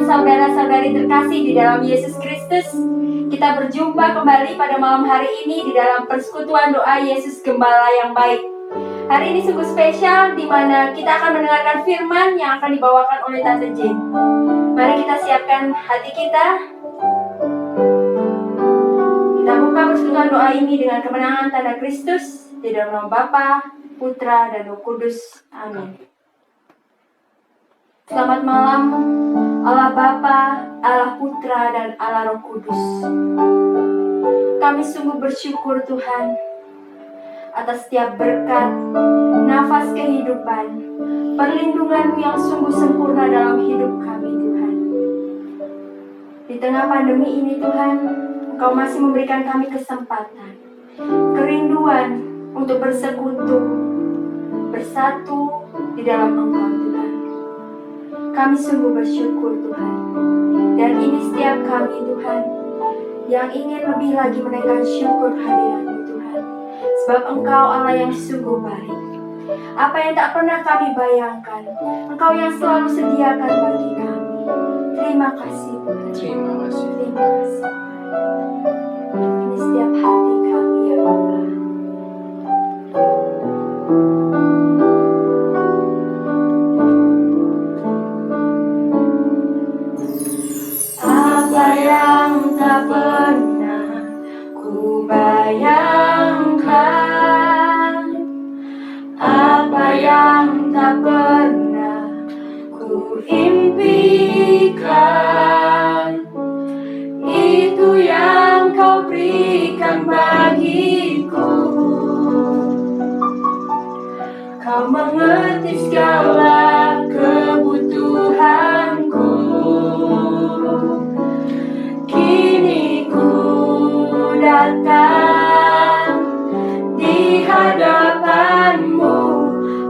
saudara-saudari terkasih di dalam Yesus Kristus, kita berjumpa kembali pada malam hari ini di dalam persekutuan doa Yesus Gembala yang baik. Hari ini sungguh spesial di mana kita akan mendengarkan firman yang akan dibawakan oleh Tante Jane. Mari kita siapkan hati kita. Kita buka persekutuan doa ini dengan kemenangan tanda Kristus di dalam nama Bapa, Putra, dan Roh Kudus. Amin. Selamat malam, Allah Bapa, Allah Putra, dan Allah Roh Kudus. Kami sungguh bersyukur Tuhan atas setiap berkat, nafas kehidupan, perlindungan-Mu yang sungguh sempurna dalam hidup kami Tuhan. Di tengah pandemi ini Tuhan, Engkau masih memberikan kami kesempatan, kerinduan untuk bersekutu, bersatu di dalam Engkau Tuhan. Kami sungguh bersyukur Tuhan. Dan ini setiap kami Tuhan yang ingin lebih lagi menaikkan syukur hadirat-Mu Tuhan. Sebab Engkau Allah yang sungguh baik. Apa yang tak pernah kami bayangkan, Engkau yang selalu sediakan bagi kami. Terima kasih Tuhan. Terima kasih. Terima kasih. Ini setiap hati kami ya Bapa. Apa yang tak pernah ku bayangkan, apa yang tak pernah ku impikan, itu yang Kau berikan bagiku. Kau mengerti segala kebutuhanku. Kini ku datang di hadapan-Mu,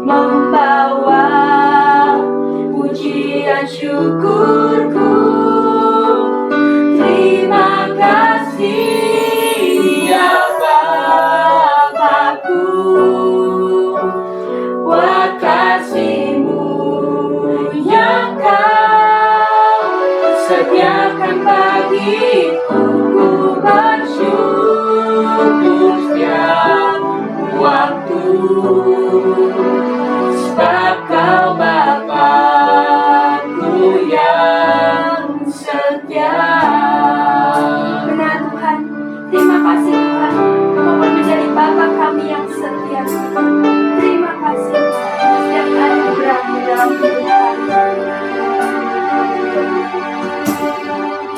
membawa pujian syukurku. Terima kasih ya Bapa-Ku, buat kasih-Mu yang Kau sediakan bagiku. Ku bersyukur setiap waktu, sebab Kau Bapa-Ku yang setia. Benar Tuhan, terima kasih Tuhan, Kau menjadi Bapa kami yang setia. Terima kasih setiap anugerah di dalam hidup kami.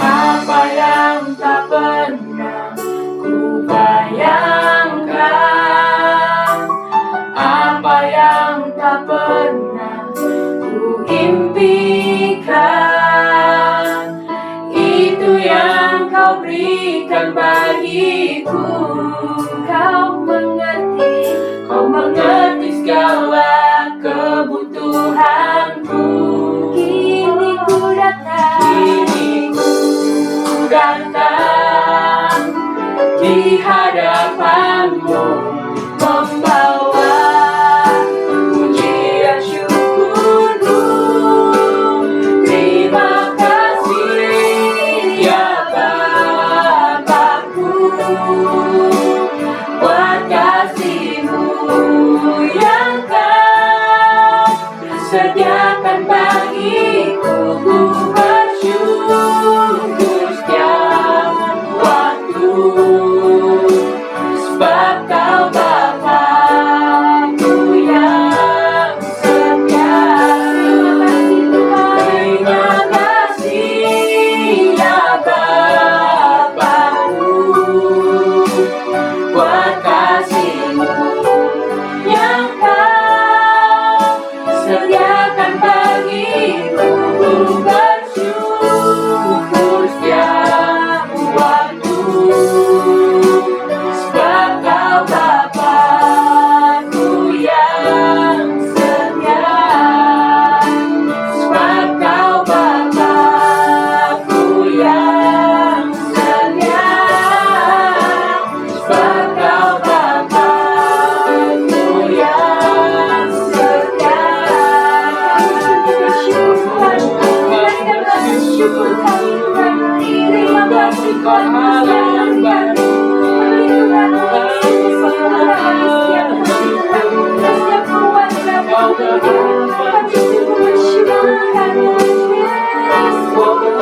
Apa yang tak pernah ku bayangkan, apa yang tak pernah ku impikan, itu yang Kau berikan bagiku. Kau mengerti segala kebutuhanku. Kini ku datang di hadapan-Mu, membawa pujian syukurku. Terima kasih ya Bapa-Ku, buat kasih-Mu yang Kau sediakan bagiku. Ku bersyukur setiap waktu, pahala yang baru. Kau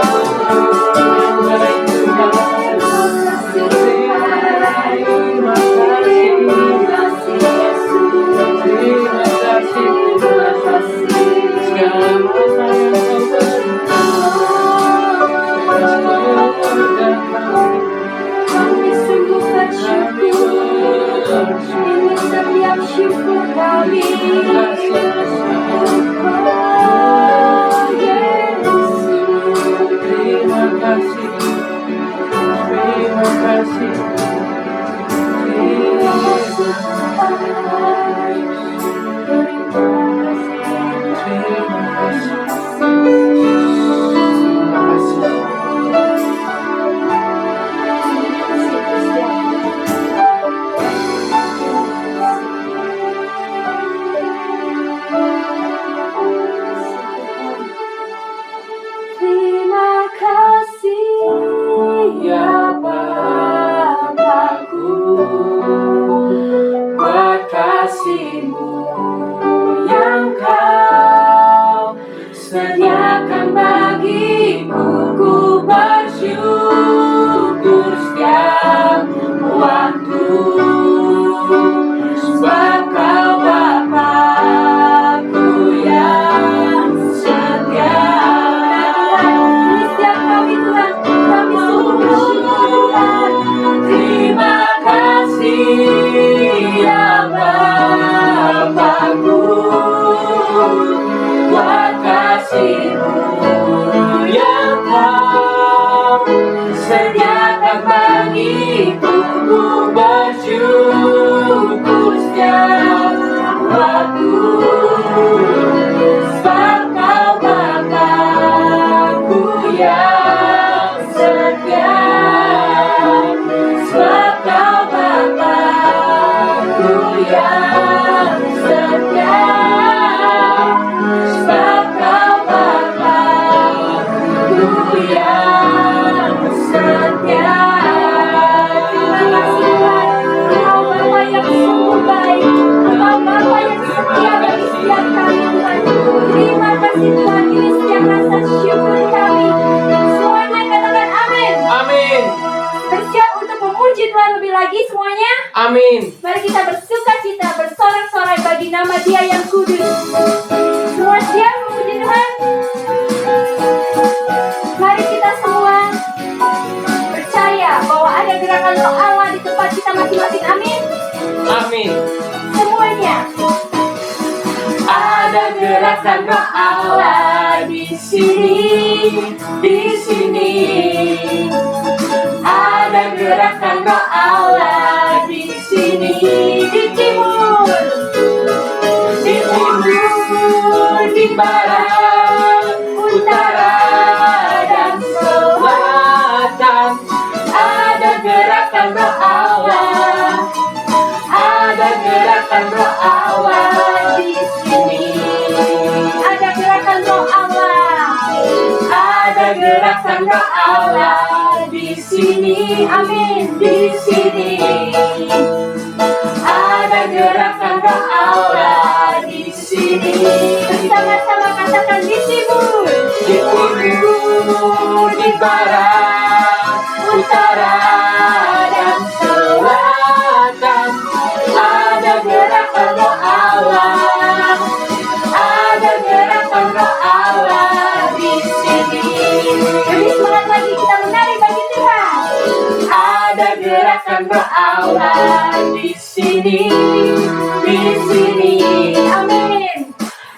Kami sungguh bersyukur, ini setiap syukur kami. Oh Yesus, terima kasih, terima kasih, terima kasih, terima kasih, terima kasih. Terima kasih ya Bapakku, buat kasih-Mu yang Kau sediakan bagiku. Ku bersyukur setiap waktu, sebab Kau Bapakku yang setia. Setiap kami Tuhan, kami sungguh bersyukur. Terima kasih ya Bapakku, buat kasih-Mu yang Kau sediakan bagiku. Ku bersyukur setiap waktu, sebab Kau Bapakku yang setia. Sebab Kau Bapakku yang setia. Sebab Kau Bapakku yang setia. Terima kasih Tuhan, Kau Bapa yang sungguh baik, Kau Bapa yang setia bagi setiap kami Tuhan. Terima kasih Tuhan, ini setiap rasa syukur kami. Semuanya katakan amin. Amin, Bersiap untuk memuji Tuhan lebih lagi semuanya. amin. Mari kita bersuka cita, bersorak-sorai bagi nama Dia yang kudus. Semua siap memuji Tuhan? Mari kita semua percaya bahwa ada gerakan roh Allah di tempat kita masing-masing. Amin. Amin. Semuanya. Ada gerakan roh Allah di sini, di sini. Ada gerakan roh Allah di sini, di timur, di barat, utara, dan selatan. Ada gerakan roh Allah, ada gerakan roh Allah di sini. Ada gerakan roh Allah, ada gerakan roh Allah di sini. Amin. Di sini ada gerakan roh Allah di sini. Bersama-sama katakan di timur, di barat, utara, dan selatan. Ada gerakan roh Allah, ada gerakan roh Allah di sini. Lebih semangat lagi kita menari bagi Tuhan. Ada gerakan roh Allah di sini, di sini. Amin.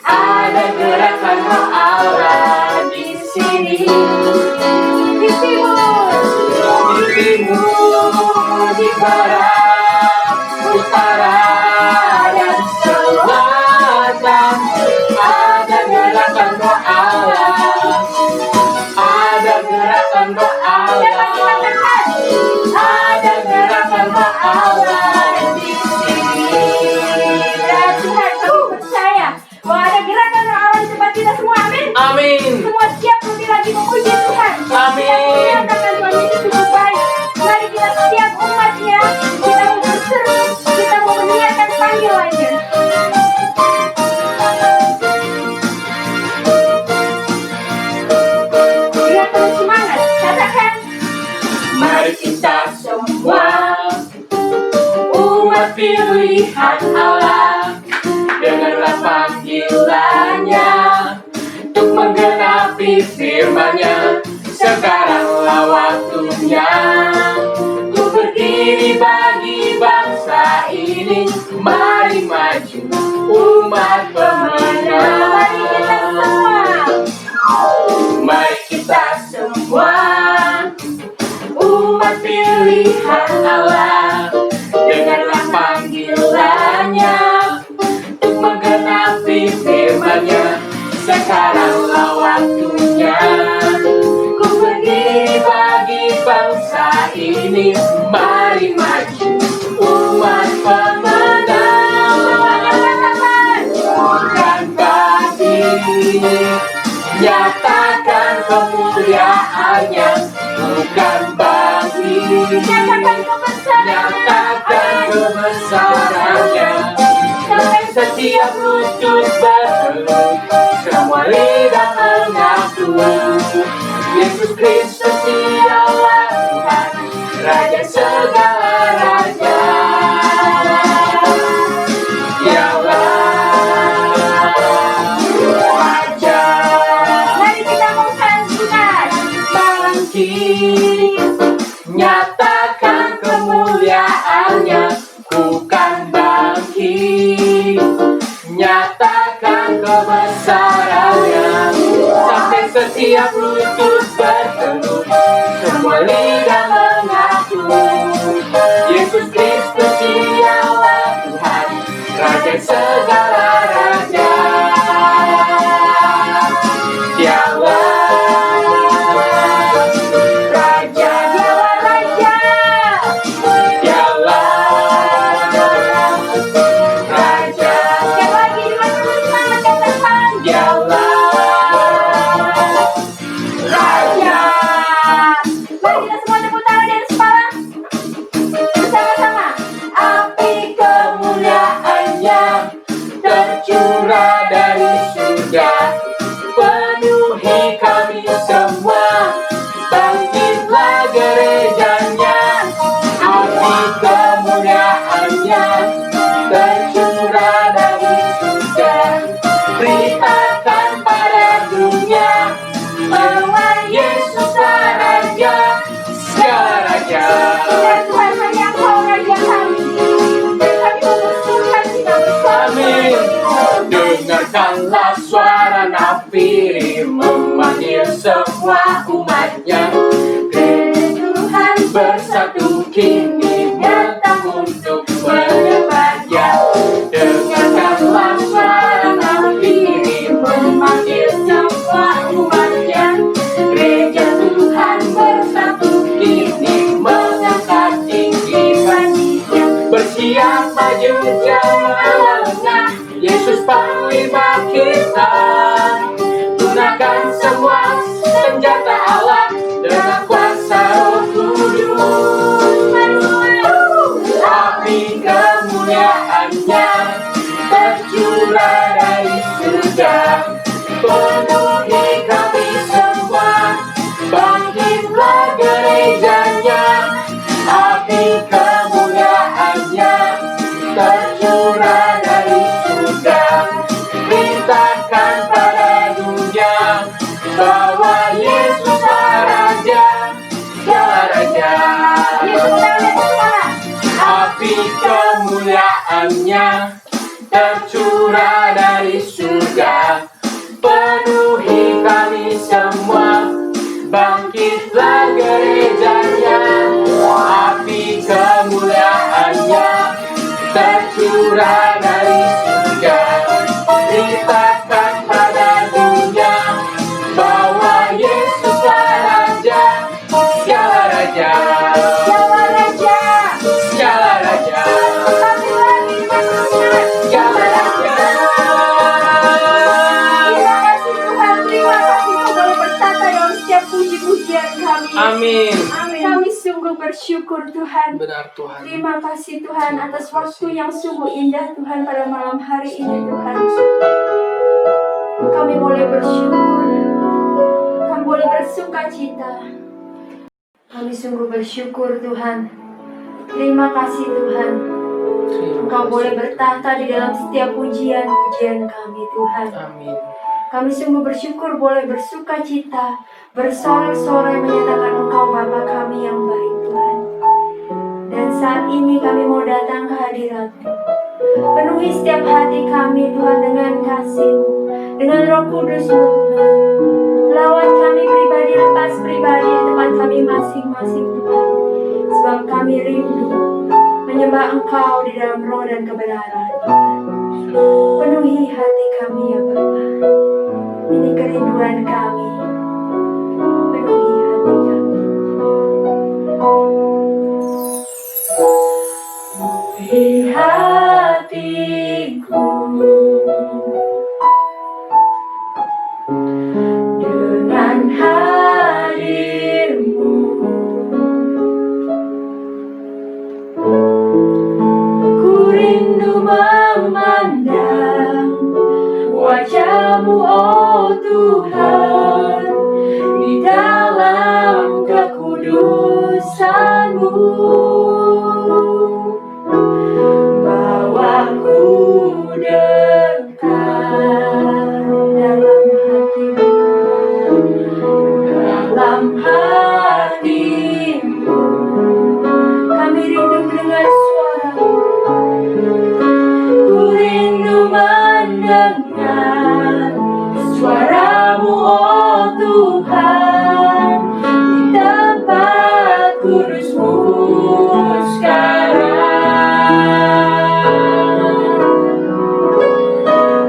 Ada gerakan roh Allah di sini, di timur, di barat, utara, dan selatan. Ada gerakan roh Allah, ada gerakan roh Allah. Ada gerakan roh Allah di sini. Dan Tuhan, kami percaya bahwa ada gerakan roh Allah di tempat kita semua. Amin. Amin. Semua siap lebih lagi memuji Tuhan. Amin. Siap menyatakan Tuhan itu sungguh baik. kita semua umat pilihan Allah. Dengarlah panggilannya untuk menggenapi firman-Nya. Sekaranglah waktunya untuk berdiri bagi bangsa ini. Mari maju umat pemenang. Mari kita semua umat pilihan Allah. Dengarlah panggilannya untuk menggenapi firman-Nya. Sekaranglah waktunya ku berdiri bagi bangsa ini. Mari maju umat pemenang. Bukan bagi nyatakan kemuliaannya, bukan bagi nyatakan kebesarannya. Sampai setiap lutut bertelut, semua lidah mengaku Yesus Kristus dialah Tuhan, Raja segala raja. Dialah Raja. Mari kita menghancuran bangkit, nyatakan kemuliaannya. Bukan bangkit, nyatakan kebesarannya. Sampai setiap lutut bertelut, semua lidah mengaku Yesus Kristus dialah Tuhan, Raja segala raja. Dialah Raja, dialah Raja. Dialah Raja. Sekali lagi dengan semangat katakan dialah Raja. Mari kita semua tepuk tangan di atas kepala bersama-sama. Api kemuliaannya tercurah dari surga, penuhi kami semua. Bangkitlah gerejanya. Api kemuliaannya tercurah dari surga. Beritakan pada dunia bahwa Yesuslah Raja segala raja. Ya Tuhan, hanya Engkau Raja kami, dan kami mengusulkan sikap bersama. Amin. Dengarkanlah suara nafiri memanggil semua umatnya. Tuhan bersatu kini datang untuk menyembahnya. Dengarkanlah suara nafiri memanggil semua umatnya. Gereja Tuhan bersatu kini mengangkat tinggi bangkitnya. Bersiap maju jangan lengah, Yesus panglima kita. Gunakan semua senjata Allah dengan kuasa Roh Kudus. Api kemuliaannya tercurah dari surga, penuhi kami semua. Bangkitlah gerejanya. Api kemuliaannya tercurah dari surga. Beritakan pada dunia bahwa Yesuslah Raja segala raja. Api kemuliaannya tercurah dari surga, penuhi kami semua. Bangkitlah gerejanya. Api kemuliaannya tercurah dari surga. Beritakan pada dunia bahwa Yesuslah Raja segala raja. Segala raja. Segala raja. Segala raja. Terima kasih Tuhan, terima kasih Kau boleh berkata dalam setiap puji-pujian kami. Amin. Amin. Kami sungguh bersyukur Tuhan. Benar Tuhan. Terima kasih Tuhan atas waktu yang sungguh indah Tuhan pada malam hari ini Tuhan. Kami boleh bersyukur, kami boleh bersuka cita. Kami sungguh bersyukur Tuhan. Terima kasih Tuhan. Engkau boleh bertahta di dalam setiap pujian-pujian kami Tuhan. Amin. Kami sungguh bersyukur boleh bersuka cita, bersorak-sorai menyatakan Engkau Bapa kami yang baik Tuhan. Dan saat ini kami mau datang ke hadirat-Mu. Penuhi setiap hati kami Tuhan dengan kasih-Mu, dengan Roh Kudus-Mu Tuhan. Lawan kami pribadi, lepas pribadi di tempat kami masing-masing Tuhan. Sebab kami rindu menyembah Engkau di dalam roh dan kebenaran Tuhan. Penuhi hati kami ya Bapa. Ini kerinduan kami. Penuhi hati kami. Penuhi hatiku dengan hadir-Mu. Ku rindu memandang wajah-Mu, oh Tuhan, di dalam kekudusan-Mu. Bawaku dekat dalam hati-Mu. Kami rindu mendengar suara-Mu. Ku rindu mendengar suara-Mu, oh Tuhan, di tempat kudus-Mu sekarang.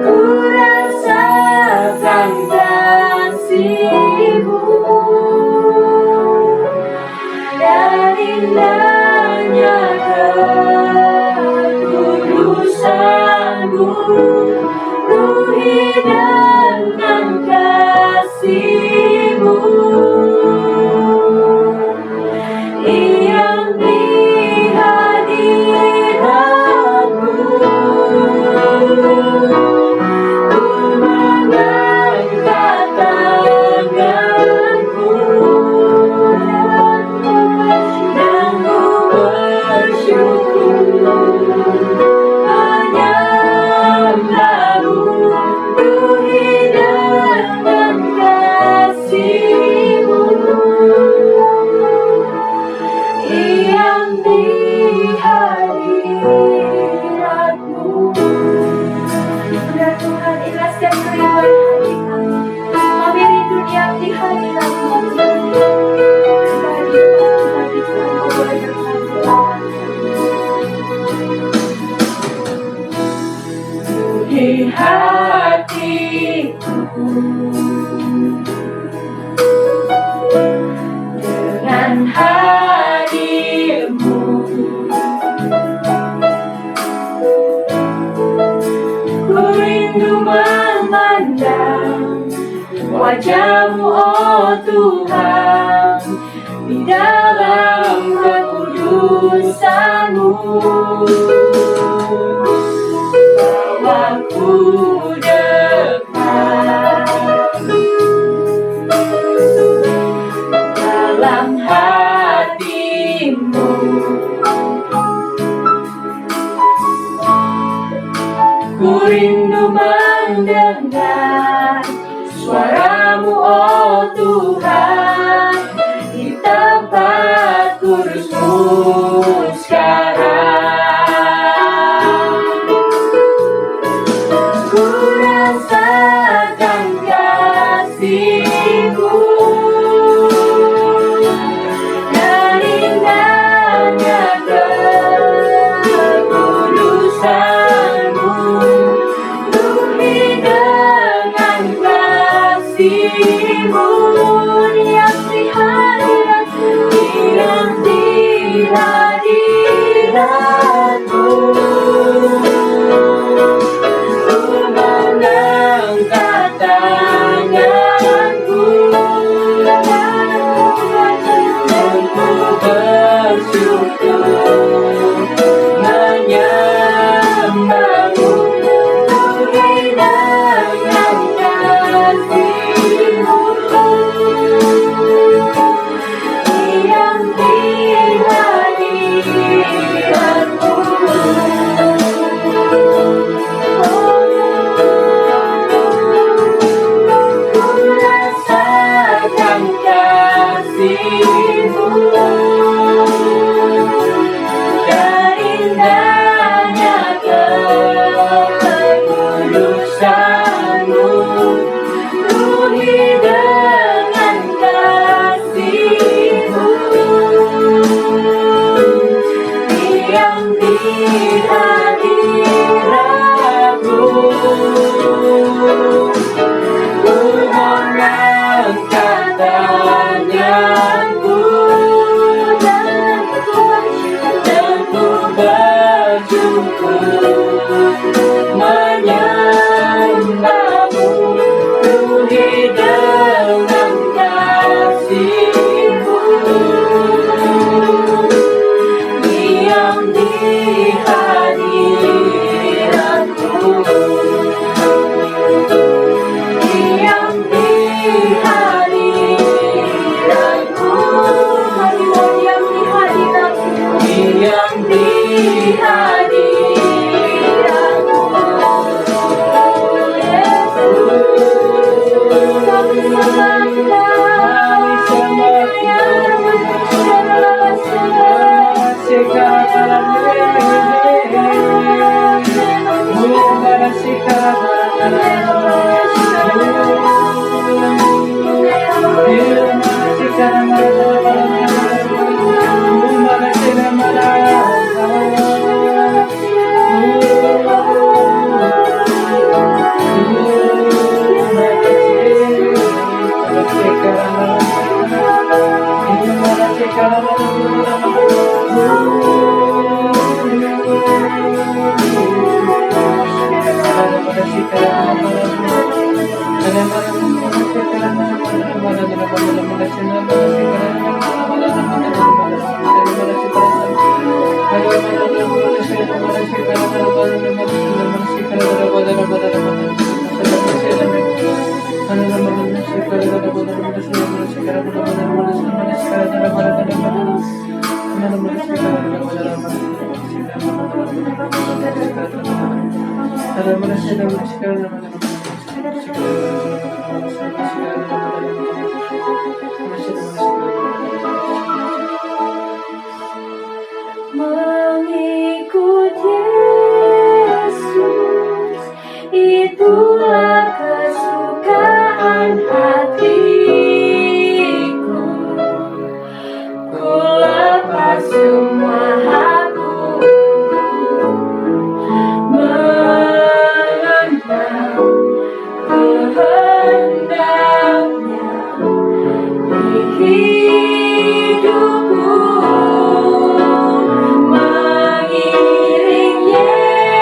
Ku rasakan kasih-Mu dan indahnya kekudusan-Mu. Penuhi dengan kasih-Mu yang di hadirat-Mu. Ku mengangkat tanganku dan ku bersyukur menyembah-Mu. Penuhi dengan kasih-Mu yang di hadirat-Mu. Benar Tuhan, inilah setiap kerinduan hati kami. Kami rindu diam di hadirat-Mu. Pribadi, Tuhan, Engkau boleh berkati lawan kami. Penuhi hatiku dengan hadir-Mu. Ku rindu memandang wajah-Mu, oh Tuhan, di dalam kekudusan-Mu. Bawaku dekat dalam hati-Mu. Ku rindu mendengar suara-Mu, oh Tuhan, di tempat kudus-Mu sekarang. Ku rasakan kasih-Mu dan indahnya kekudusan-Mu. Penuhi dengan kasih-Mu Mengikut Yesus, itulah kesukaan hatiku. Ku lepas semua aku mengenal kehendaknya di hidupku. Mengiring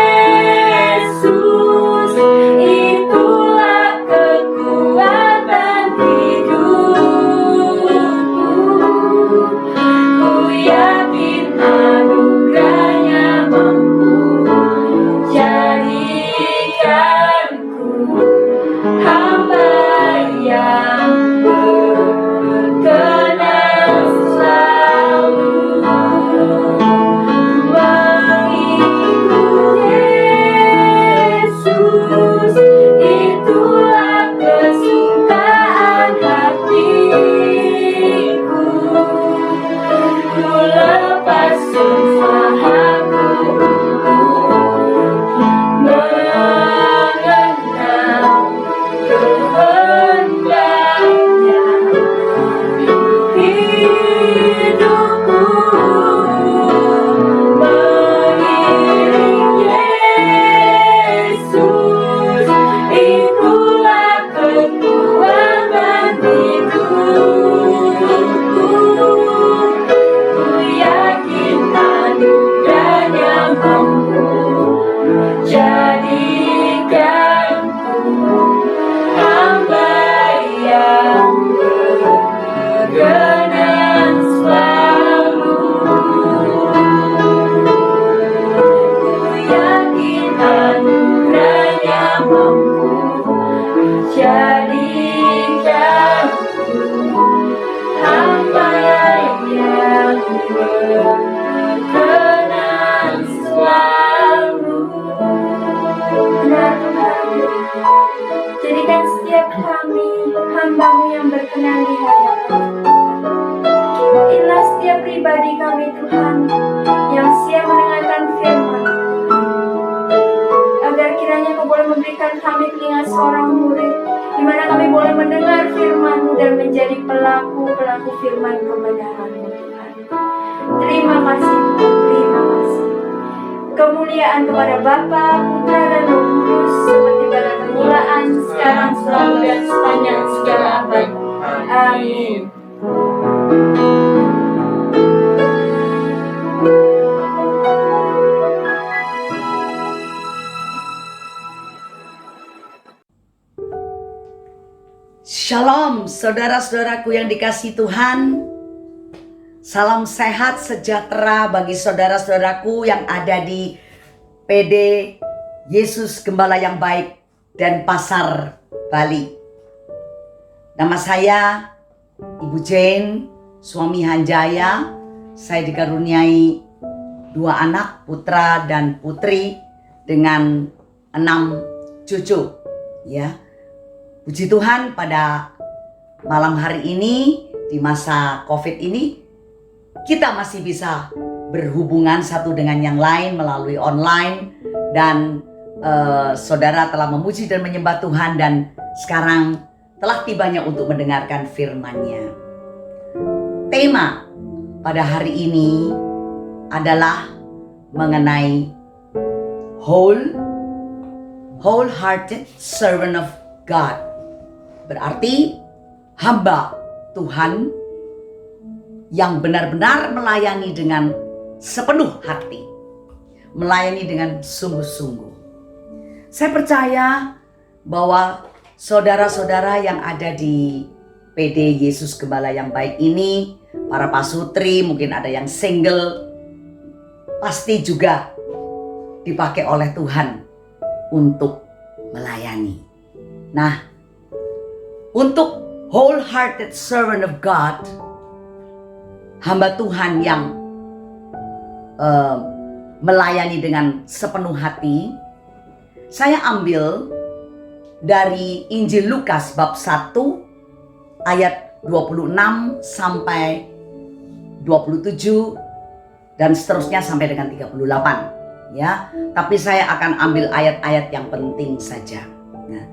Yesus, itulah kekuatan hidupku. Ku yakin anugerahnya mampu jadikanku hamba yang berkenan selalu. Mengikut Yesus, itulah kesukaan hatiku. Ku lepas semua aku mengenal kehendaknya hidupku. Mengiring Yesus, itulah kekuatan hidupku. Ku yakin anugerahnya mampu jadikanku hamba yang berkenan selalu. Ku yakin anugerahnya mampu jadikanku hamba yang berkenan selalu. Benar Tuhan, jadikan setiap kami hamba-Mu yang berkenan di hadapan. Inilah setiap pribadi kami Tuhan yang siap mendengarkan firman, agar kiranya Kau boleh memberikan kami telinga seorang murid, di mana kami boleh mendengar firman-Mu dan menjadi pelaku-pelaku firman kebenaran-Mu Tuhan. Terima kasih Tuhan, terima kasih. Kemuliaan kepada Bapa, Putra, dan Roh Kudus, seperti pada permulaan, sekarang, selalu, dan sepanjang segala abad. Amin. Shalom saudara-saudaraku yang dikasihi Tuhan. Salam sehat sejahtera bagi saudara-saudaraku yang ada di PD Yesus Gembala yang Baik dan Pasar Bali. Nama saya Ibu Jane, suami Hanjaya. Saya dikaruniai 2 anak, putra dan putri, dengan 6 cucu. Ya, puji Tuhan, pada malam hari ini di masa COVID ini kita masih bisa berhubungan satu dengan yang lain melalui online dan saudara telah memuji dan menyembah Tuhan dan sekarang telah tibanya untuk mendengarkan firman-Nya. Tema pada hari ini adalah mengenai wholehearted servant of God. Berarti hamba Tuhan yang benar-benar melayani dengan sepenuh hati, melayani dengan sungguh-sungguh. Saya percaya bahwa saudara-saudara yang ada di PD Yesus Gembala yang Baik ini, para pasutri, mungkin ada yang single, pasti juga dipakai oleh Tuhan untuk melayani. Nah, untuk wholehearted servant of God, hamba Tuhan yang melayani dengan sepenuh hati, saya ambil dari Injil Lukas bab 1 ayat 26 sampai 27 dan seterusnya sampai dengan 38 ya. Tapi saya akan ambil ayat-ayat yang penting saja. Nah,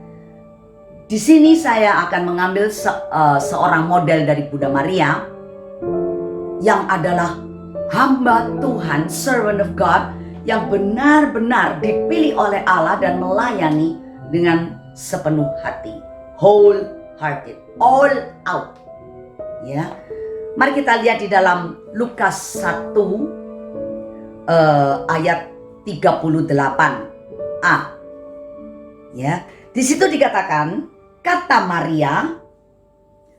di sini saya akan mengambil seorang model dari Bunda Maria yang adalah hamba Tuhan, servant of God, yang benar-benar dipilih oleh Allah dan melayani dengan sepenuh hati, wholehearted, all out. Ya, mari kita lihat di dalam Lukas 1 ayat 38a. Ya, di situ dikatakan, kata Maria,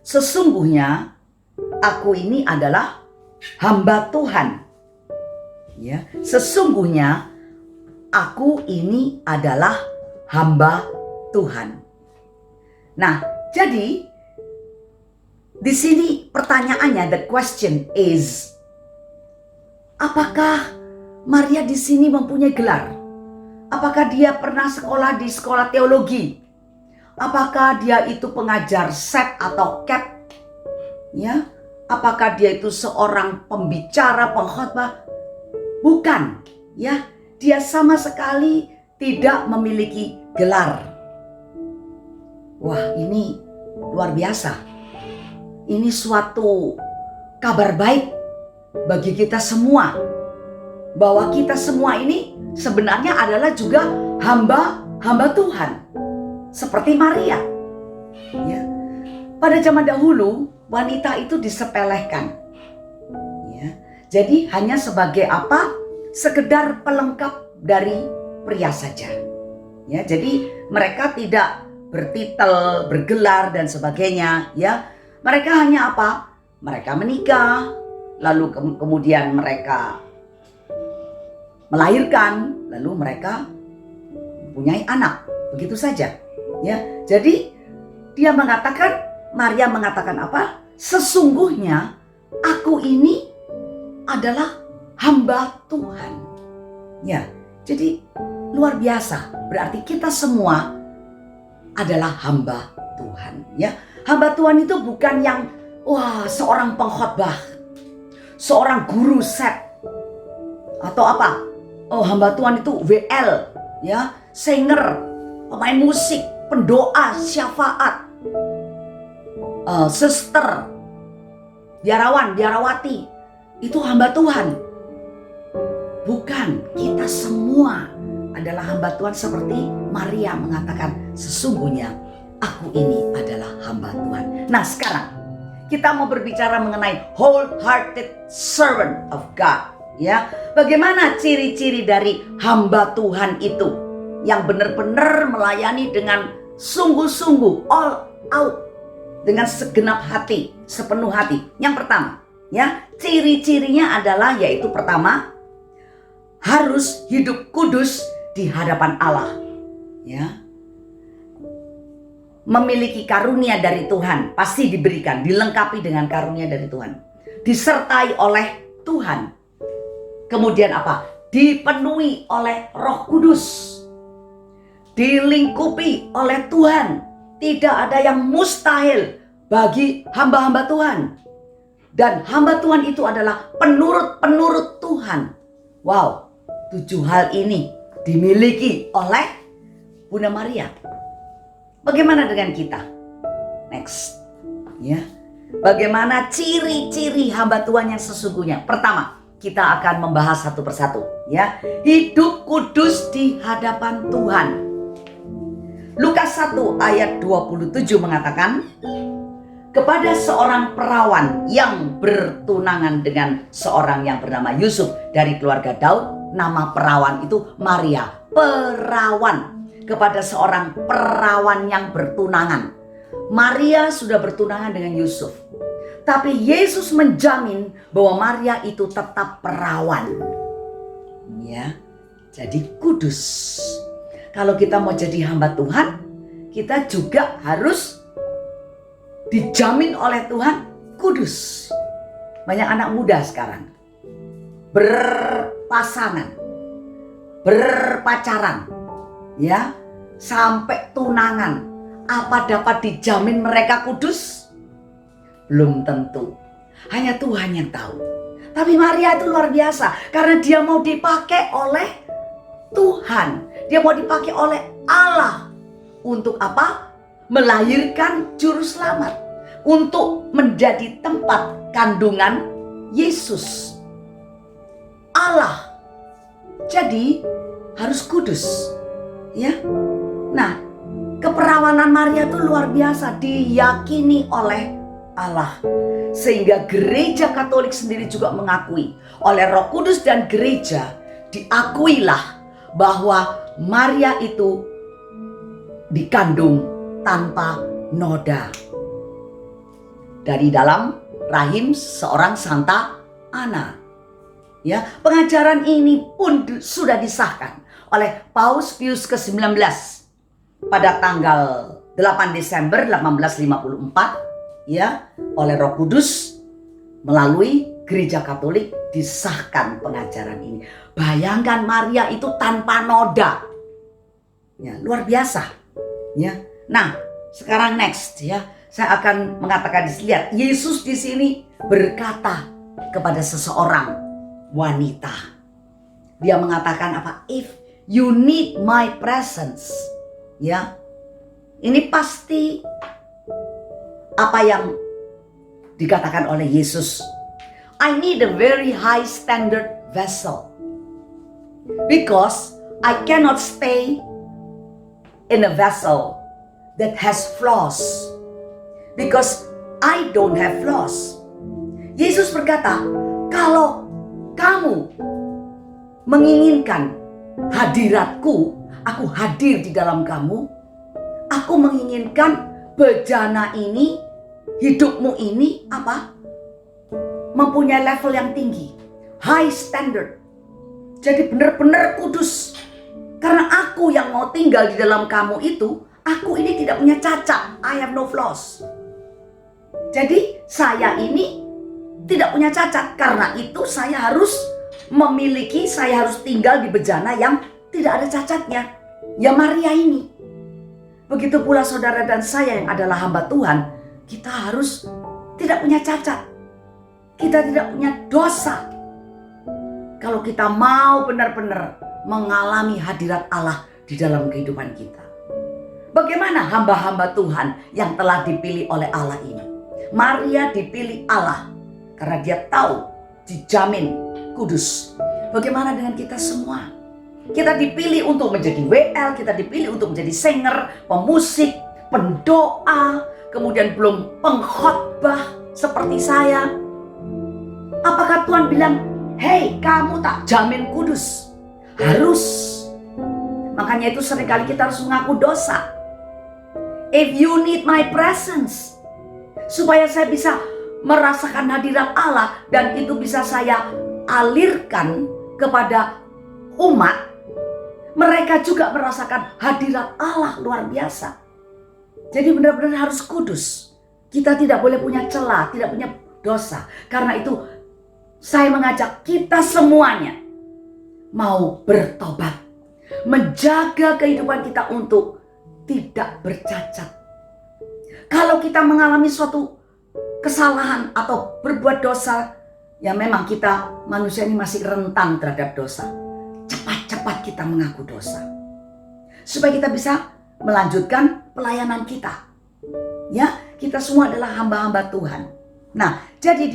sesungguhnya aku ini adalah hamba Tuhan. Ya, sesungguhnya aku ini adalah hamba Tuhan. Nah, jadi di sini pertanyaannya, the question is, apakah Maria di sini mempunyai gelar? Apakah dia pernah sekolah di sekolah teologi? Apakah dia itu pengajar set atau cap? Ya, apakah dia itu seorang pembicara, pengkhotbah? Bukan, ya. Dia sama sekali tidak memiliki gelar. Wah, ini luar biasa. Ini suatu kabar baik bagi kita semua, bahwa kita semua ini sebenarnya adalah juga hamba Tuhan, seperti Maria. Ya. Pada zaman dahulu wanita itu disepelekan. Ya. Jadi hanya sebagai apa? Sekedar pelengkap dari pria saja. Ya, jadi mereka tidak bertitel, bergelar dan sebagainya. Ya, mereka hanya apa? Mereka menikah, lalu kemudian mereka melahirkan, lalu mereka mempunyai anak. Begitu saja. Ya, jadi Maria mengatakan apa? Sesungguhnya aku ini adalah hamba Tuhan. Ya, jadi luar biasa. Berarti kita semua adalah hamba Tuhan. Ya, hamba Tuhan itu bukan yang seorang pengkhotbah, seorang guru set atau apa? Oh, hamba Tuhan itu WL, ya, singer, pemain musik, pendoa, syafaat, suster, biarawan, biarawati. Itu hamba Tuhan. Bukan, kita semua adalah hamba Tuhan seperti Maria mengatakan, sesungguhnya aku ini adalah hamba Tuhan. Nah, sekarang kita mau berbicara mengenai wholehearted servant of God. Ya, bagaimana ciri-ciri dari hamba Tuhan itu yang benar-benar melayani dengan sungguh-sungguh, all out, dengan segenap hati, sepenuh hati. Yang pertama, ya, ciri-cirinya adalah yaitu pertama, harus hidup kudus di hadapan Allah. Ya. Memiliki karunia dari Tuhan, pasti diberikan, dilengkapi dengan karunia dari Tuhan. Disertai oleh Tuhan. Kemudian apa? Dipenuhi oleh Roh Kudus. Dilingkupi oleh Tuhan. Tidak ada yang mustahil bagi hamba-hamba Tuhan. Dan hamba Tuhan itu adalah penurut-penurut Tuhan. Wow, 7 hal ini dimiliki oleh Bunda Maria. Bagaimana dengan kita? Next. Ya. Bagaimana ciri-ciri hamba Tuhan yang sesungguhnya? Pertama, kita akan membahas satu persatu, ya. Hidup kudus di hadapan Tuhan. Lukas 1 ayat 27 mengatakan, kepada seorang perawan yang bertunangan dengan seorang yang bernama Yusuf dari keluarga Daud, nama perawan itu Maria. Perawan, kepada seorang perawan yang bertunangan. Maria sudah bertunangan dengan Yusuf. Tapi Yesus menjamin bahwa Maria itu tetap perawan. Ya, jadi kudus. Kalau kita mau jadi hamba Tuhan, kita juga harus dijamin oleh Tuhan kudus. Banyak anak muda sekarang berpasangan, berpacaran, ya, sampai tunangan. Apa dapat dijamin mereka kudus? Belum tentu. Hanya Tuhan yang tahu. Tapi Maria itu luar biasa karena dia mau dipakai oleh Tuhan. Dia mau dipakai oleh Allah. Untuk apa? Melahirkan juru selamat. Untuk menjadi tempat kandungan Yesus. Allah. Jadi harus kudus. Ya. Nah, keperawanan Maria itu luar biasa, diyakini oleh Allah. Sehingga gereja Katolik sendiri juga mengakui. Oleh Roh Kudus dan gereja diakuilah bahwa Maria itu dikandung tanpa noda dari dalam rahim seorang Santa Ana. Ya, pengajaran ini pun sudah disahkan oleh Paus Pius ke-19 pada tanggal 8 Desember 1854, ya, oleh Roh Kudus melalui Gereja Katolik disahkan pengajaran ini. Bayangkan Maria itu tanpa noda. Ya, luar biasa. Ya. Nah, sekarang next, ya. Saya akan mengatakan di sini, lihat, Yesus di sini berkata kepada seseorang wanita. Dia mengatakan apa? If you need my presence. Ya. Ini pasti apa yang dikatakan oleh Yesus. I need a very high standard vessel. Because I cannot stay in a vessel that has flaws. Because I don't have flaws. Yesus berkata, kalau kamu menginginkan hadiratku, aku hadir di dalam kamu. Aku menginginkan bejana ini, hidupmu ini apa? Mempunyai level yang tinggi, high standard. Jadi benar-benar kudus. Karena aku yang mau tinggal di dalam kamu itu, aku ini tidak punya cacat. I have no flaws. Jadi saya ini tidak punya cacat. Karena itu saya harus memiliki, saya harus tinggal di bejana yang tidak ada cacatnya. Ya Maria ini. Begitu pula saudara dan saya yang adalah hamba Tuhan, kita harus tidak punya cacat. Kita tidak punya dosa. Kalau kita mau benar-benar mengalami hadirat Allah di dalam kehidupan kita. Bagaimana hamba-hamba Tuhan yang telah dipilih oleh Allah ini? Maria dipilih Allah karena dia tahu dijamin kudus. Bagaimana dengan kita semua? Kita dipilih untuk menjadi WL, kita dipilih untuk menjadi singer, pemusik, pendoa, kemudian belum pengkhotbah seperti saya. Apakah Tuhan bilang, hei kamu tak jamin kudus? Harus. Makanya itu seringkali kita harus mengaku dosa. If you need my presence, supaya saya bisa merasakan hadirat Allah dan itu bisa saya alirkan kepada umat, mereka juga merasakan hadirat Allah luar biasa. Jadi benar-benar harus kudus. Kita tidak boleh punya celah, tidak punya dosa. Karena itu saya mengajak kita semuanya mau bertobat, menjaga kehidupan kita untuk tidak bercacat. Kalau kita mengalami suatu kesalahan atau berbuat dosa, ya memang kita manusia ini masih rentan terhadap dosa. Cepat-cepat kita mengaku dosa. Supaya kita bisa melanjutkan pelayanan kita. Ya, kita semua adalah hamba-hamba Tuhan. Nah, jadi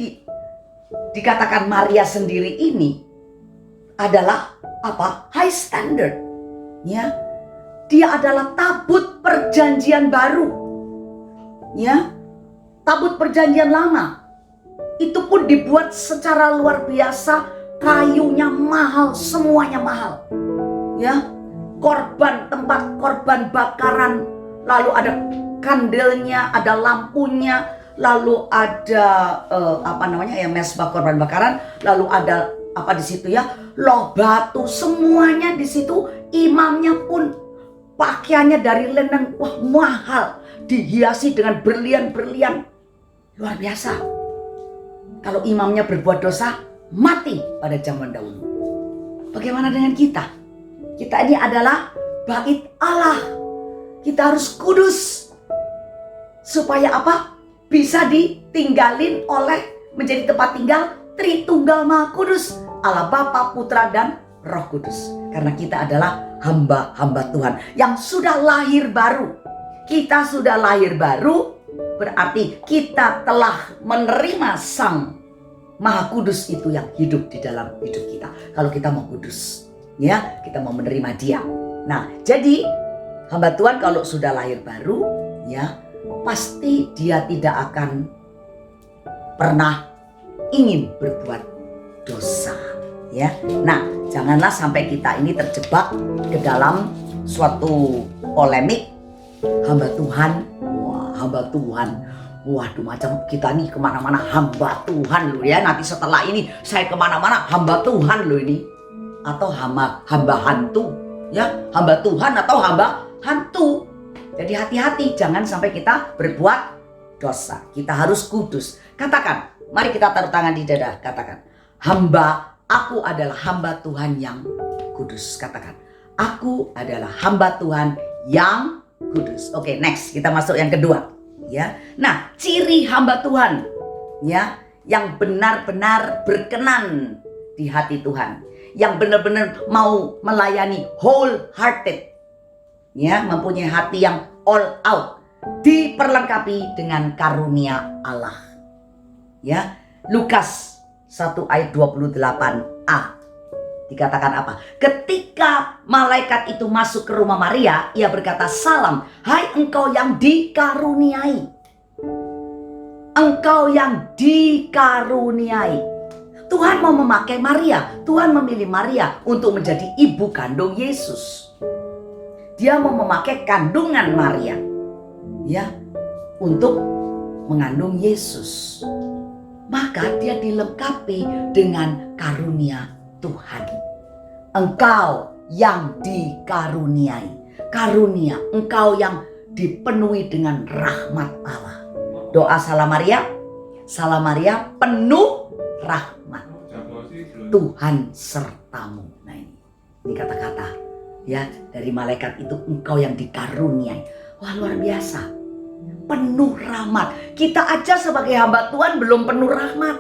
dikatakan Maria sendiri ini adalah apa? High standard. Ya. Dia adalah tabut perjanjian baru. Ya. Tabut perjanjian lama. Itu pun dibuat secara luar biasa, kayunya mahal, semuanya mahal. Ya. Korban, tempat korban bakaran, lalu ada kandelnya, ada lampunya, lalu ada mesbah korban bakaran, lalu ada apa di situ ya, loh batu, semuanya di situ. Imamnya pun pakaiannya dari linen, wah mahal, dihiasi dengan berlian-berlian, luar biasa. Kalau imamnya berbuat dosa, mati pada zaman dahulu. Bagaimana dengan kita? Kita ini adalah bait Allah. Kita harus kudus. Supaya apa? Bisa ditinggalin oleh menjadi tempat tinggal Tritunggal Maha Kudus, Allah Bapa, Putra, dan Roh Kudus. Karena kita adalah hamba-hamba Tuhan yang sudah lahir baru. Kita sudah lahir baru, berarti kita telah menerima Sang Maha Kudus itu yang hidup di dalam hidup kita. Kalau kita mau kudus, ya, kita mau menerima Dia. Nah, jadi hamba Tuhan kalau sudah lahir baru, ya, pasti dia tidak akan pernah ingin berbuat dosa, ya. Nah, janganlah sampai kita ini terjebak ke dalam suatu polemik hamba Tuhan. Wah, hamba Tuhan. Waduh, macam kita nih kemana-mana hamba Tuhan loh ya. Nanti setelah ini saya kemana-mana hamba Tuhan loh ini. Atau hamba hantu, ya, hamba Tuhan atau hamba hantu. Jadi hati-hati, jangan sampai kita berbuat dosa. Kita harus kudus. Katakan, mari kita taruh tangan di dada. Katakan, aku adalah hamba Tuhan yang kudus. Katakan, aku adalah hamba Tuhan yang kudus. Oke, next, kita masuk yang kedua. Ya, nah, ciri hamba Tuhan, ya, yang benar-benar berkenan di hati Tuhan, yang benar-benar mau melayani wholehearted. Ya, mempunyai hati yang all out, diperlengkapi dengan karunia Allah. Ya, Lukas 1 ayat 28a dikatakan apa? Ketika malaikat itu masuk ke rumah Maria, ia berkata, "Salam, hai engkau yang dikaruniai." Engkau yang dikaruniai. Tuhan mau memakai Maria. Tuhan memilih Maria untuk menjadi ibu kandung Yesus. Dia mau memakai kandungan Maria, ya, untuk mengandung Yesus. Maka dia dilengkapi dengan karunia Tuhan. Engkau yang dikaruniai. Karunia, engkau yang dipenuhi dengan rahmat Allah. Doa Salam Maria. Salam Maria penuh rahmat, Tuhan sertamu. Nah, ini kata-kata, ya, dari malaikat itu, engkau yang dikaruniai. Wah, luar biasa. Penuh rahmat. Kita aja sebagai hamba Tuhan belum penuh rahmat.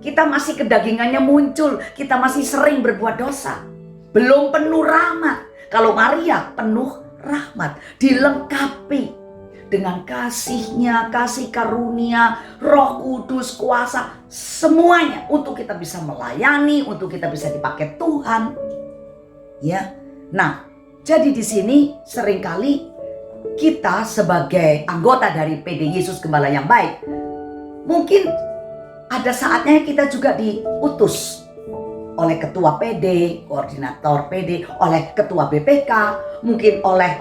Kita masih kedagingannya muncul. Kita masih sering berbuat dosa. Belum penuh rahmat. Kalau Maria penuh rahmat. Dilengkapi dengan kasihnya, kasih karunia, Roh Kudus, kuasa. Semuanya untuk kita bisa melayani, untuk kita bisa dipakai Tuhan. Ya. Nah, jadi di sini seringkali kita sebagai anggota dari PD Yesus Gembala yang baik, mungkin ada saatnya kita juga diutus oleh ketua PD, koordinator PD, oleh ketua BPK, mungkin oleh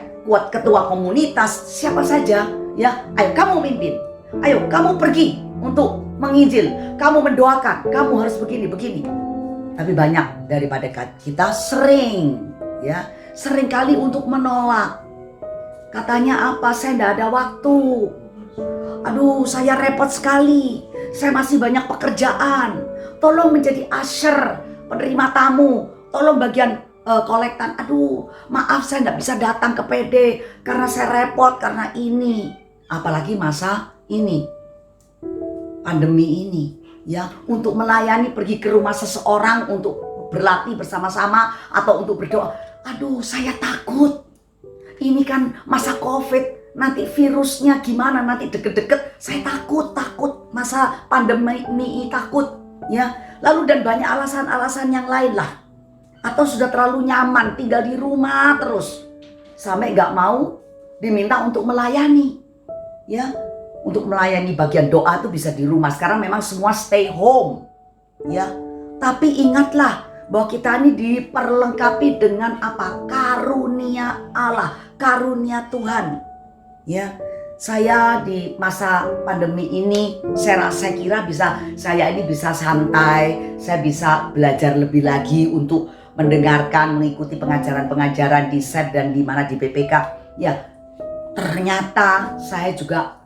ketua komunitas, siapa saja, ya, ayo kamu mimpin, ayo kamu pergi untuk menginjil, kamu mendoakan, kamu harus begini. Tapi banyak daripada kita sering kali untuk menolak. Katanya apa? Saya tidak ada waktu. Aduh, saya repot sekali. Saya masih banyak pekerjaan. Tolong menjadi usher, penerima tamu. Tolong bagian kolektan. Aduh, maaf saya tidak bisa datang ke PD karena saya repot karena ini. Apalagi masa ini, pandemi ini, ya, untuk melayani, pergi ke rumah seseorang untuk berlatih bersama-sama atau untuk berdoa. aduh saya takut. Ini kan masa COVID, nanti virusnya gimana, nanti deket-deket. Saya takut, masa pandemi ini takut. Ya, lalu dan banyak alasan-alasan yang lain lah. Atau sudah terlalu nyaman tinggal di rumah terus. Sampai gak mau diminta untuk melayani. Ya, untuk melayani bagian doa itu bisa di rumah. Sekarang memang semua stay home. Ya, tapi ingatlah bahwa kita ini diperlengkapi dengan apa? Karunia Allah, karunia Tuhan. Ya, saya di masa pandemi ini saya kira saya ini bisa santai, saya bisa belajar lebih lagi untuk mendengarkan, mengikuti pengajaran-pengajaran di SET dan di mana di PPK. Ya, ternyata saya juga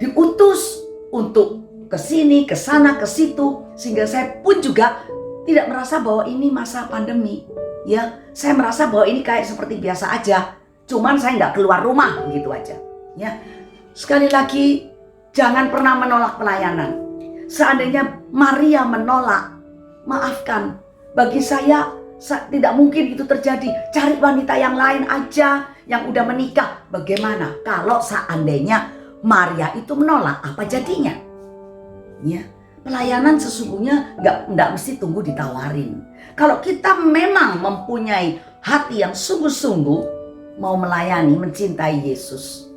diutus untuk ke sini, ke sana, ke situ, sehingga saya pun juga tidak merasa bahwa ini masa pandemi. Ya, saya merasa bahwa ini kayak seperti biasa aja. Cuman saya nggak keluar rumah begitu aja. Ya, sekali lagi jangan pernah menolak pelayanan. Seandainya Maria menolak, maafkan. Bagi saya tidak mungkin itu terjadi. Cari wanita yang lain aja yang udah menikah. Bagaimana kalau seandainya Maria itu menolak, apa jadinya? Ya, pelayanan sesungguhnya nggak mesti tunggu ditawarin. Kalau kita memang mempunyai hati yang sungguh-sungguh mau melayani, mencintai Yesus,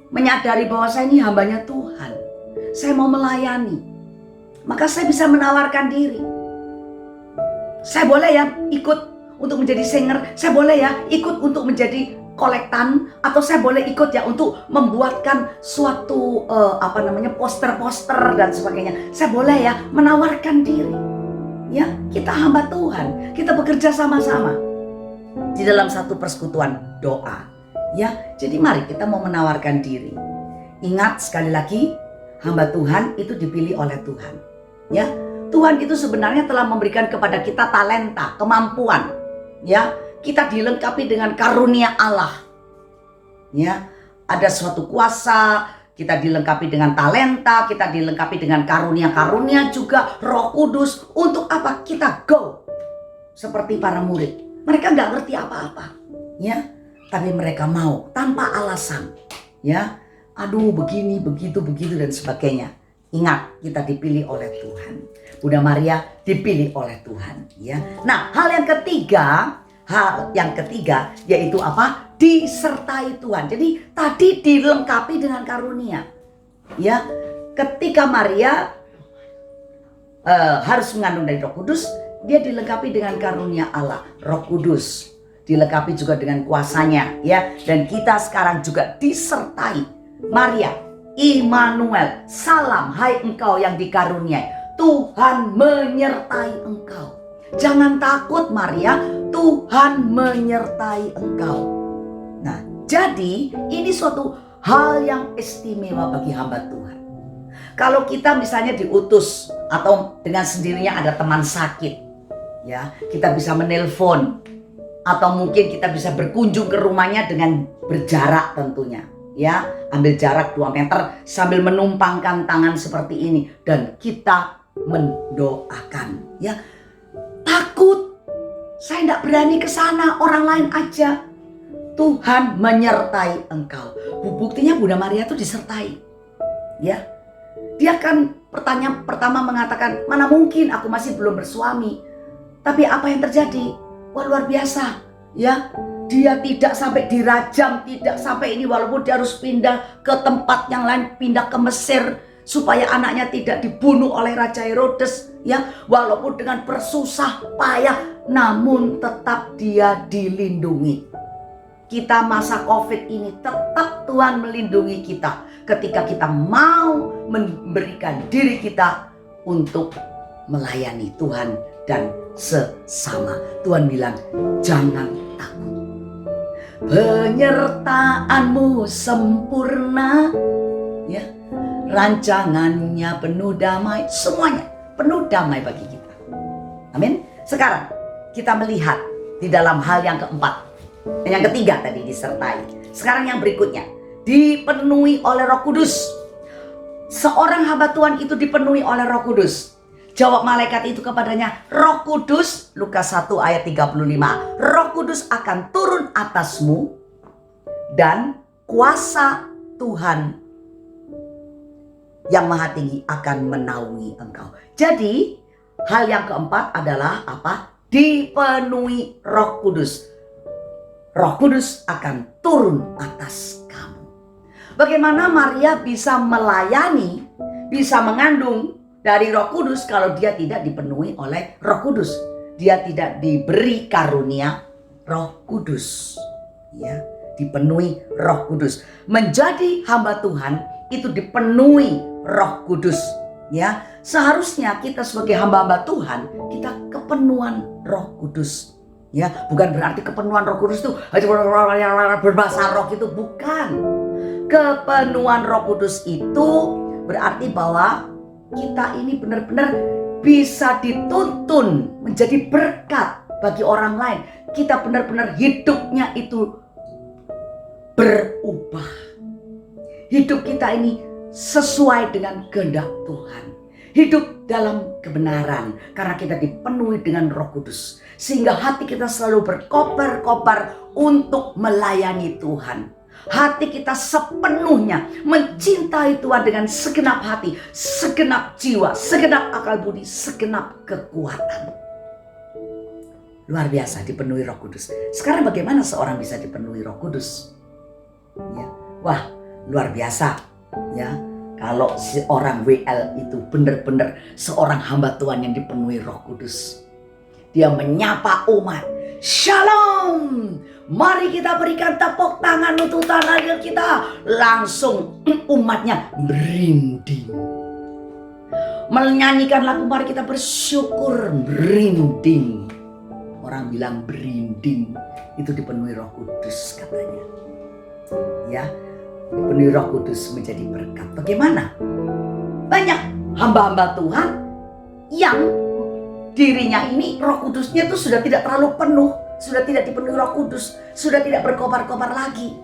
menyadari bahwa saya ini hambanya Tuhan, saya mau melayani, maka saya bisa menawarkan diri. Saya boleh ya ikut untuk menjadi singer, saya boleh ya ikut untuk menjadi kolektan, atau saya boleh ikut ya untuk membuatkan suatu poster-poster dan sebagainya. Saya boleh ya menawarkan diri. Ya, kita hamba Tuhan, kita bekerja sama-sama di dalam satu persekutuan doa. Ya, jadi mari kita mau menawarkan diri. Ingat sekali lagi, hamba Tuhan itu dipilih oleh Tuhan. Ya, Tuhan itu sebenarnya telah memberikan kepada kita talenta, kemampuan. Ya, kita dilengkapi dengan karunia Allah. Ya, ada suatu kuasa, kita dilengkapi dengan talenta, kita dilengkapi dengan karunia-karunia juga, Roh Kudus. Untuk apa? Kita go. Seperti para murid. Mereka nggak ngerti apa-apa. Ya, tapi mereka mau tanpa alasan. Ya, aduh begini, begitu dan sebagainya. Ingat, kita dipilih oleh Tuhan. Bunda Maria dipilih oleh Tuhan. Ya. Nah, hal yang ketiga yaitu apa? Disertai Tuhan. Jadi tadi dilengkapi dengan karunia. Ya, ketika Maria harus mengandung dari Roh Kudus, dia dilengkapi dengan karunia Allah, Roh Kudus. Dilengkapi juga dengan kuasanya, ya. Dan kita sekarang juga disertai Maria, Immanuel, salam hai engkau yang dikaruniai. Tuhan menyertai engkau. Jangan takut Maria, Tuhan menyertai engkau. Nah, jadi ini suatu hal yang istimewa bagi hamba Tuhan. Kalau kita misalnya diutus atau dengan sendirinya ada teman sakit, ya, kita bisa menelpon atau mungkin kita bisa berkunjung ke rumahnya dengan berjarak tentunya. Ya, ambil jarak 2 meter sambil menumpangkan tangan seperti ini dan kita mendoakan. Ya, takut, saya tidak berani ke sana, orang lain aja. Tuhan menyertai engkau. Buktinya Bunda Maria itu disertai. Ya, dia kan pertama mengatakan, mana mungkin aku masih belum bersuami. Tapi apa yang terjadi? Wah, luar biasa. Ya, dia tidak sampai dirajam, tidak sampai ini, walaupun dia harus pindah ke tempat yang lain, pindah ke Mesir supaya anaknya tidak dibunuh oleh Raja Herodes, ya, walaupun dengan bersusah payah, namun tetap dia dilindungi. Kita masa COVID ini tetap Tuhan melindungi kita ketika kita mau memberikan diri kita untuk melayani Tuhan dan sesama. Tuhan bilang, jangan takut. Penyertaanmu sempurna, ya, rancangannya penuh damai, semuanya penuh damai bagi kita. Amin. Sekarang kita melihat di dalam hal yang keempat, yang ketiga tadi disertai. Sekarang yang berikutnya, dipenuhi oleh Roh Kudus. Seorang hamba Tuhan itu dipenuhi oleh Roh Kudus. Jawab malaikat itu kepadanya, Roh Kudus, Lukas 1 ayat 35. Roh Kudus akan turun atasmu dan kuasa Tuhan yang Maha Tinggi akan menaungi engkau. Jadi hal yang keempat adalah apa? Dipenuhi Roh Kudus. Roh Kudus akan turun atas kamu. Bagaimana Maria bisa melayani, bisa mengandung dari Roh Kudus kalau dia tidak dipenuhi oleh Roh Kudus? Dia tidak diberi karunia Roh Kudus. Ya, dipenuhi Roh Kudus. Menjadi hamba Tuhan itu dipenuhi Roh Kudus. Ya, seharusnya kita sebagai hamba-hamba Tuhan kita kepenuhan Roh Kudus. Ya, bukan berarti kepenuhan Roh Kudus itu berbahasa roh itu, bukan. Kepenuhan Roh Kudus itu berarti bahwa kita ini benar-benar bisa dituntun menjadi berkat bagi orang lain. Kita benar-benar hidupnya itu berubah. Hidup kita ini sesuai dengan kehendak Tuhan. Hidup dalam kebenaran karena kita dipenuhi dengan Roh Kudus. Sehingga hati kita selalu berkobar-kobar untuk melayani Tuhan. Hati kita sepenuhnya mencintai Tuhan dengan segenap hati, segenap jiwa, segenap akal budi, segenap kekuatan. Luar biasa dipenuhi Roh Kudus. Sekarang bagaimana seorang bisa dipenuhi Roh Kudus? Ya. Wah, luar biasa. Ya. Kalau seorang WL itu benar-benar seorang hamba Tuhan yang dipenuhi Roh Kudus. Dia menyapa umat. Shalom. Mari kita berikan tepuk tangan untuk tangan kita. Langsung umatnya merinding. Menyanyikan lagu mari kita bersyukur, merinding. Orang bilang berinding. Itu dipenuhi Roh Kudus katanya. Ya. Dipenuhi Roh Kudus menjadi berkat. Bagaimana? Banyak hamba-hamba Tuhan yang dirinya ini Roh Kudusnya itu sudah tidak terlalu penuh, sudah tidak dipenuhi Roh Kudus, sudah tidak berkobar-kobar lagi.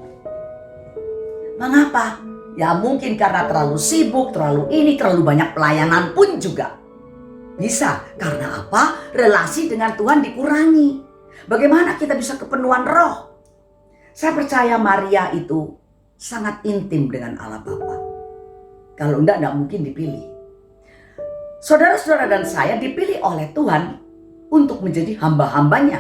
Mengapa? Ya mungkin karena terlalu sibuk, terlalu banyak pelayanan pun juga. Bisa, karena apa? Relasi dengan Tuhan dikurangi. Bagaimana kita bisa kepenuhan roh? Saya percaya Maria itu sangat intim dengan Allah Bapa. Kalau enggak mungkin dipilih. Saudara-saudara dan saya dipilih oleh Tuhan untuk menjadi hamba-hambanya.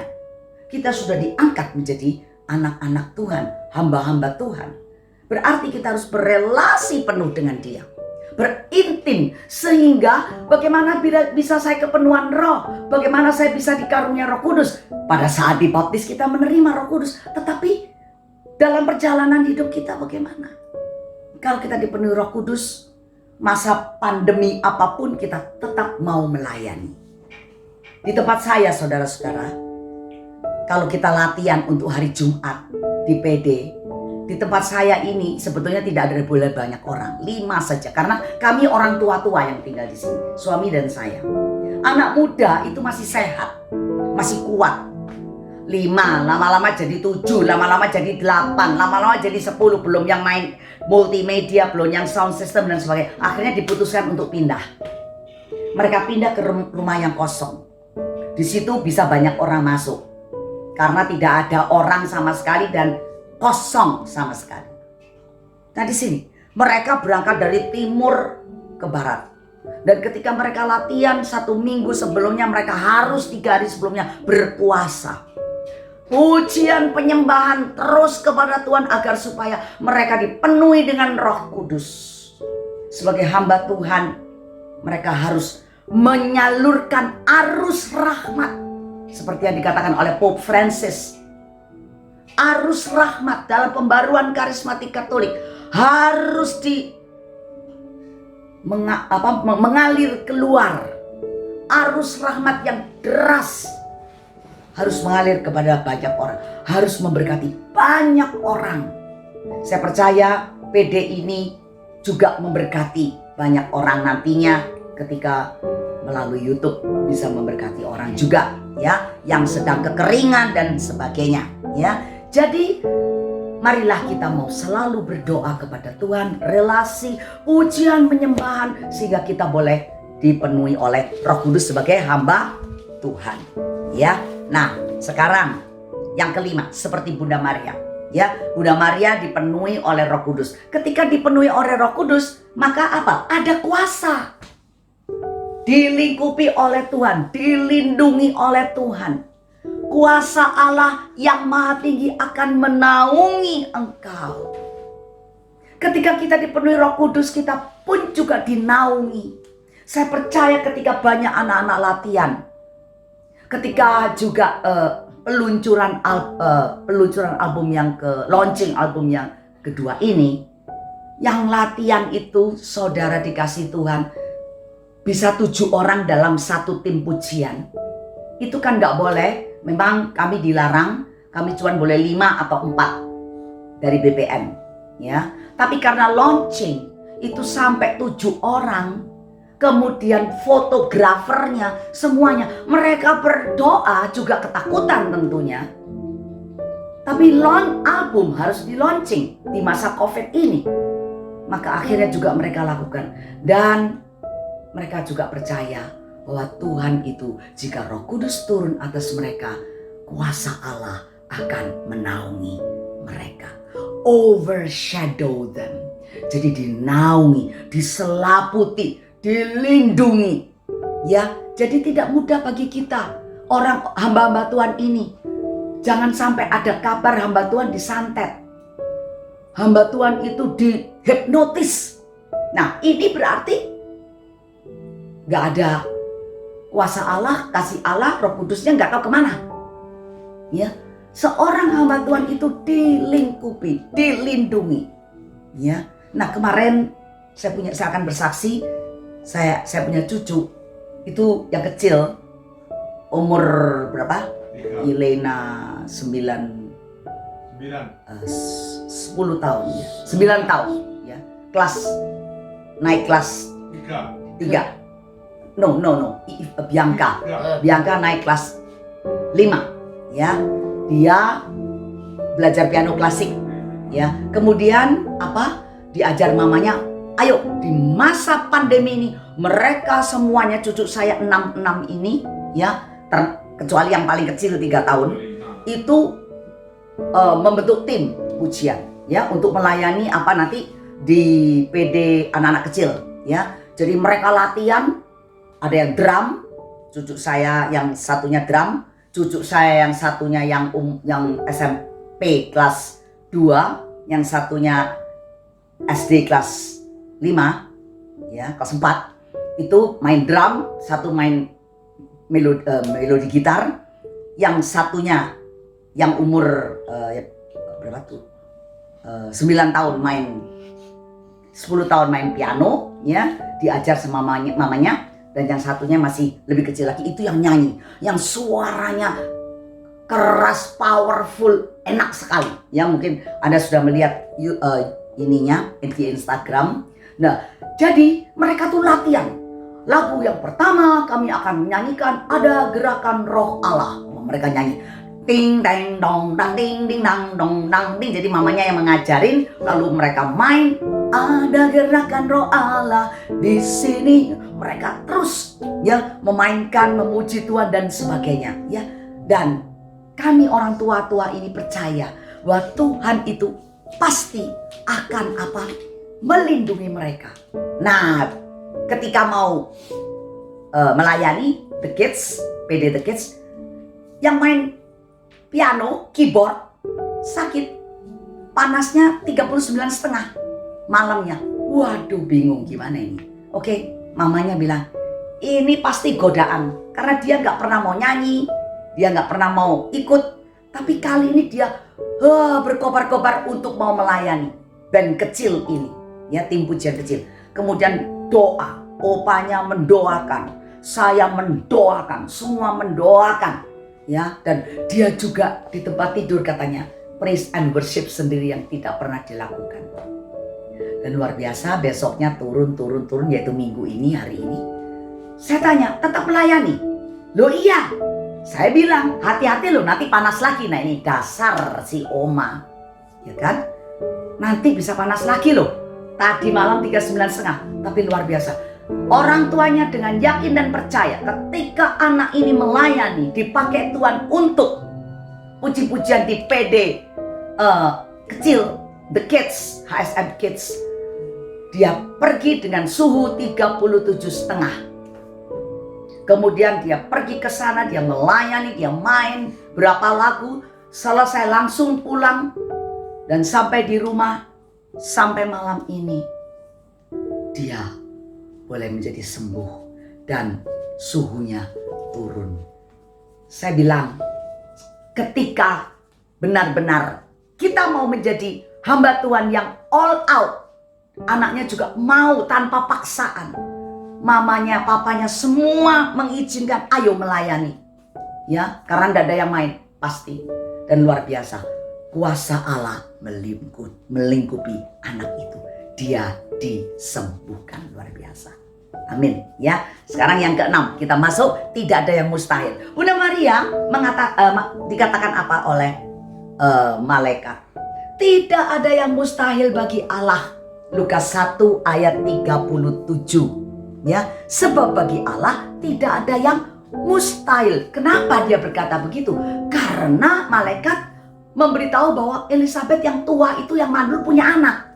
Kita sudah diangkat menjadi anak-anak Tuhan, hamba-hamba Tuhan. Berarti kita harus berelasi penuh dengan Dia. Berintim sehingga bagaimana bisa saya kepenuhan roh, bagaimana saya bisa dikarunia Roh Kudus. Pada saat dibaptis kita menerima Roh Kudus, tetapi dalam perjalanan hidup kita bagaimana? Kalau kita dipenuhi Roh Kudus, masa pandemi apapun kita tetap mau melayani. Di tempat saya saudara-saudara, kalau kita latihan untuk hari Jumat di PD, di tempat saya ini sebetulnya tidak ada boleh banyak orang, 5 saja. Karena kami orang tua-tua yang tinggal di sini, suami dan saya. Anak muda itu masih sehat, masih kuat. 5, lama-lama jadi 7, lama-lama jadi 8, lama-lama jadi 10, belum yang main multimedia, belum yang sound system dan sebagainya. Akhirnya diputuskan untuk pindah. Mereka pindah ke rumah yang kosong. Di situ bisa banyak orang masuk. Karena tidak ada orang sama sekali dan kosong sama sekali. Nah di sini mereka berangkat dari timur ke barat. Dan ketika mereka latihan 1 minggu sebelumnya, mereka harus 3 hari sebelumnya berpuasa. Pujian penyembahan terus kepada Tuhan agar supaya mereka dipenuhi dengan Roh Kudus. Sebagai hamba Tuhan, mereka harus menyalurkan arus rahmat. Seperti yang dikatakan oleh Pope Francis. Arus rahmat dalam pembaruan karismatik Katolik harus mengalir keluar. Arus rahmat yang deras harus mengalir kepada banyak orang, harus memberkati banyak orang. Saya percaya PD ini juga memberkati banyak orang nantinya ketika melalui YouTube bisa memberkati orang juga ya, yang sedang kekeringan dan sebagainya ya. Jadi marilah kita mau selalu berdoa kepada Tuhan, relasi, pujian, penyembahan sehingga kita boleh dipenuhi oleh Roh Kudus sebagai hamba Tuhan. Ya. Nah, sekarang yang kelima, seperti Bunda Maria. Ya, Bunda Maria dipenuhi oleh Roh Kudus. Ketika dipenuhi oleh Roh Kudus, maka apa? Ada kuasa. Dilingkupi oleh Tuhan, dilindungi oleh Tuhan. Kuasa Allah yang Maha Tinggi akan menaungi engkau. Ketika kita dipenuhi Roh Kudus, kita pun juga dinaungi. Saya percaya ketika banyak anak-anak latihan, ketika juga peluncuran album yang launching album yang kedua ini, yang latihan itu saudara dikasih Tuhan bisa 7 orang dalam satu tim pujian. Itu kan nggak boleh. Memang kami dilarang, kami cuma boleh 5 atau 4 dari BPM, ya. Tapi karena launching itu sampai 7 orang, kemudian fotografernya semuanya, mereka berdoa juga ketakutan tentunya. Tapi album harus di launching di masa COVID ini, maka akhirnya juga mereka lakukan, dan mereka juga percaya bahwa Tuhan itu jika Roh Kudus turun atas mereka, kuasa Allah akan menaungi mereka. Overshadow them. Jadi dinaungi, diselaputi, dilindungi. Ya, jadi tidak mudah bagi kita orang hamba-hamba Tuhan ini. Jangan sampai ada kabar hamba Tuhan disantet. Hamba Tuhan itu dihipnotis. Nah, ini berarti gak ada kuasa Allah, kasih Allah, Roh Kudusnya gak tahu kemana. Ya, seorang hamba Tuhan itu dilingkupi, dilindungi. Ya, nah kemarin saya akan bersaksi, saya punya cucu itu yang kecil, umur berapa? 3. Elena 10 tahun, ya. 9 tahun, ya. Naik kelas 3. No. Bianca naik kelas 5, ya. Dia belajar piano klasik, ya. Kemudian diajar mamanya, ayo di masa pandemi ini mereka semuanya, cucu saya 6 ini, ya, kecuali yang paling kecil 3 tahun, itu membentuk tim pujian, ya, untuk melayani nanti di PD anak-anak kecil, ya. Jadi mereka latihan. Ada yang drum, cucu saya yang satunya drum, cucu saya yang satunya yang SMP kelas 2, yang satunya SD kelas 5, ya, kelas 4. Itu main drum, satu main melodi gitar, yang satunya yang umur berapa tuh? 9 tahun main, 10 tahun main piano, ya, diajar sama mamanya. Dan yang satunya masih lebih kecil lagi, itu yang nyanyi, yang suaranya keras, powerful, enak sekali. Ya, mungkin Anda sudah melihat ininya di Instagram. Nah, jadi mereka tuh latihan. Lagu yang pertama kami akan menyanyikan ada gerakan Roh Allah. Mereka nyanyi ting dang dong dang ding ding dang dong dang ding. Jadi mamanya yang mengajarin, lalu mereka main. Ada gerakan Roh Allah di sini. Mereka terus, ya, memainkan, memuji Tuhan dan sebagainya, ya. Dan kami orang tua-tua ini percaya bahwa Tuhan itu pasti akan melindungi mereka. Nah, ketika mau melayani The Kids, PD The Kids, yang main piano, keyboard, sakit, panasnya 39,5 malamnya. Waduh, bingung gimana ini. Oke, mamanya bilang, ini pasti godaan. Karena dia gak pernah mau nyanyi, dia gak pernah mau ikut. Tapi kali ini dia berkobar-kobar untuk mau melayani band kecil ini, ya, tim pujian kecil. Kemudian doa, opanya mendoakan, saya mendoakan, semua mendoakan, ya. Dan dia juga di tempat tidur katanya praise and worship sendiri yang tidak pernah dilakukan. Dan luar biasa, besoknya turun, yaitu minggu ini, hari ini. Saya tanya, tetap melayani? Loh iya. Saya bilang, hati-hati loh, nanti panas lagi. Nah, ini dasar si Oma, ya kan? Nanti bisa panas lagi loh. Tadi malam 39,5, tapi luar biasa. orang tuanya dengan yakin dan percaya ketika anak ini melayani, dipakai Tuhan untuk puji-pujian di PD kecil, the kids, HSM Kids. Dia pergi dengan suhu 37,5. Kemudian dia pergi ke sana, dia melayani, dia main berapa lagu, selesai langsung pulang. Dan sampai di rumah, sampai malam ini, dia boleh menjadi sembuh dan suhunya turun. Saya bilang, ketika benar-benar kita mau menjadi hamba Tuhan yang all out, anaknya juga mau tanpa paksaan. Mamanya, papanya semua mengizinkan, ayo melayani. Ya, karena tidak ada yang main, pasti. Dan luar biasa, kuasa Allah melingkupi anak itu. Dia disembuhkan, luar biasa. Amin. Ya, sekarang yang keenam, kita masuk, tidak ada yang mustahil. Bunda Maria dikatakan apa oleh malaikat? Tidak ada yang mustahil bagi Allah. Lukas 1 ayat 37. Ya, sebab bagi Allah tidak ada yang mustahil. Kenapa dia berkata begitu? Karena malaikat memberitahu bahwa Elizabeth yang tua itu yang mandul punya anak.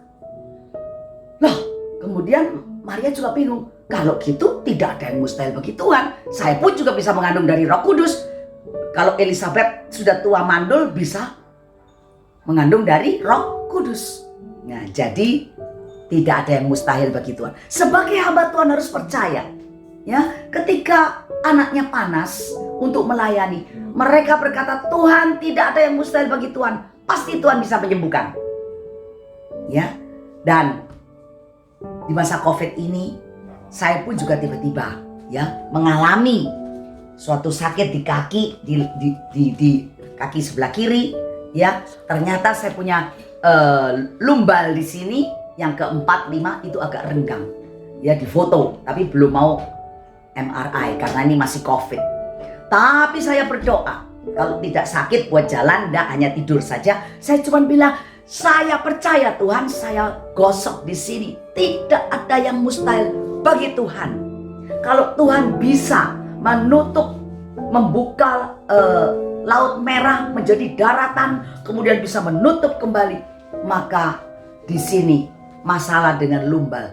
Loh, kemudian Maria juga bingung. Kalau gitu tidak ada yang mustahil bagi Tuhan. Saya pun juga bisa mengandung dari Roh Kudus. Kalau Elizabeth sudah tua mandul bisa mengandung dari Roh Kudus. Nah, jadi tidak ada yang mustahil bagi Tuhan. Sebagai hamba Tuhan harus percaya. Ya, ketika anaknya panas untuk melayani, mereka berkata, Tuhan, tidak ada yang mustahil bagi Tuhan. Pasti Tuhan bisa menyembuhkan. Ya. Dan di masa Covid ini, saya pun juga tiba-tiba mengalami suatu sakit di kaki, di kaki sebelah kiri. Ya, ternyata saya punya lumbal di sini. Yang keempat, 5 itu agak renggang. Ya, di foto, tapi belum mau MRI karena ini masih Covid. Tapi saya berdoa, kalau tidak sakit buat jalan, tidak hanya tidur saja. Saya cuma bilang, saya percaya Tuhan, saya gosok di sini. Tidak ada yang mustahil bagi Tuhan. Kalau Tuhan bisa membuka Laut Merah menjadi daratan, kemudian bisa menutup kembali, maka di sini masalah dengan lumbal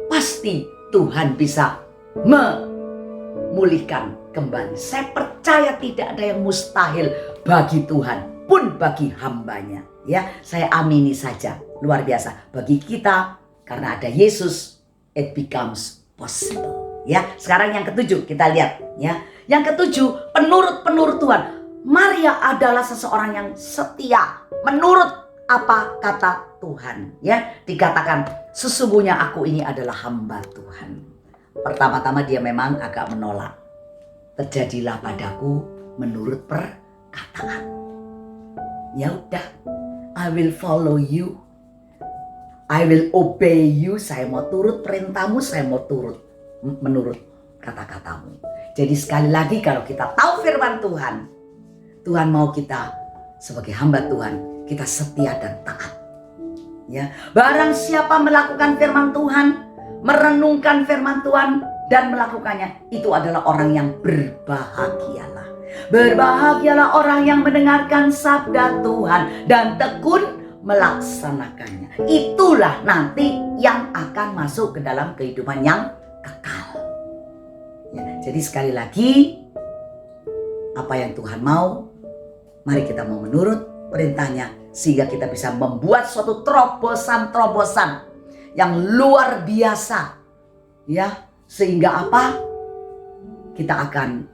pasti Tuhan bisa memulihkan kembali. Saya percaya tidak ada yang mustahil bagi Tuhan pun bagi hambanya. Ya, saya amini saja. Luar biasa bagi kita karena ada Yesus, it becomes possible. Ya, sekarang yang ketujuh kita lihat. Ya, yang ketujuh, penurut Tuhan. Maria adalah seseorang yang setia menurut apa kata Tuhan. Ya, dikatakan sesungguhnya aku ini adalah hamba Tuhan. Pertama-tama dia memang agak menolak. Terjadilah padaku menurut perkataan. Ya udah, I will follow you. I will obey you. Saya mau turut perintahmu, saya mau turut menurut kata-katamu. Jadi sekali lagi kalau kita tahu firman Tuhan, Tuhan mau kita sebagai hamba Tuhan, kita setia dan taat. Ya, barang siapa melakukan firman Tuhan, merenungkan firman Tuhan dan melakukannya, itu adalah orang yang berbahagialah. Berbahagialah orang yang mendengarkan sabda Tuhan dan tekun melaksanakannya. Itulah nanti yang akan masuk ke dalam kehidupan yang kekal. Ya, jadi sekali lagi, apa yang Tuhan mau, mari kita mau menurut perintahnya sehingga kita bisa membuat suatu terobosan-terobosan yang luar biasa. Ya, sehingga apa? Kita akan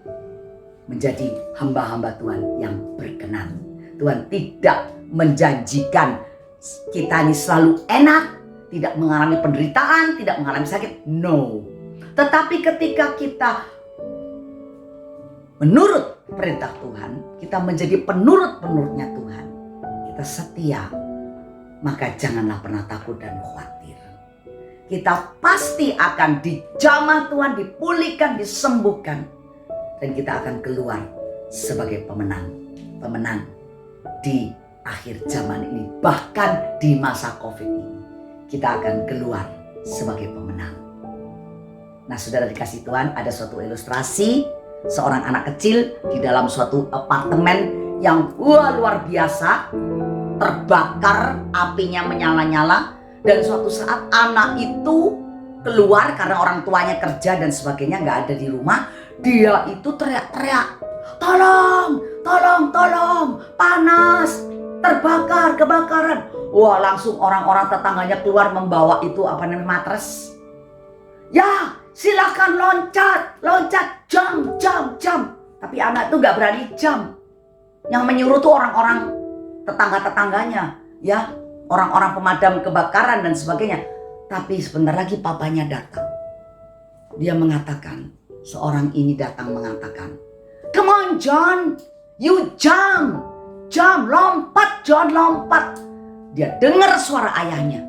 menjadi hamba-hamba Tuhan yang berkenan. Tuhan tidak menjanjikan kita ini selalu enak, tidak mengalami penderitaan, tidak mengalami sakit. No. Tetapi ketika kita menurut perintah Tuhan, kita menjadi penurut-penurutnya Tuhan, kita setia, maka janganlah pernah takut dan khawatir. Kita pasti akan dijamah Tuhan, dipulihkan, disembuhkan, dan kita akan keluar sebagai pemenang di akhir zaman ini. Bahkan di masa Covid ini, kita akan keluar sebagai pemenang. Nah, saudara dikasih Tuhan, ada suatu ilustrasi seorang anak kecil di dalam suatu apartemen yang luar biasa, terbakar, apinya menyala-nyala, dan suatu saat anak itu keluar karena orang tuanya kerja dan sebagainya, nggak ada di rumah. Dia itu teriak-teriak, tolong, tolong, tolong, panas, terbakar, kebakaran. Wah, langsung orang-orang tetangganya keluar membawa itu matres. Ya, silakan loncat, loncat, jump, jump, jump. Tapi anak itu nggak berani jump. Yang menyuruh tuh orang-orang tetangga-tetangganya, ya, orang-orang pemadam kebakaran dan sebagainya. Tapi sebentar lagi papanya datang. Dia mengatakan, seorang ini datang mengatakan, "Come on John, you jump, jump, lompat John, lompat." Dia dengar suara ayahnya.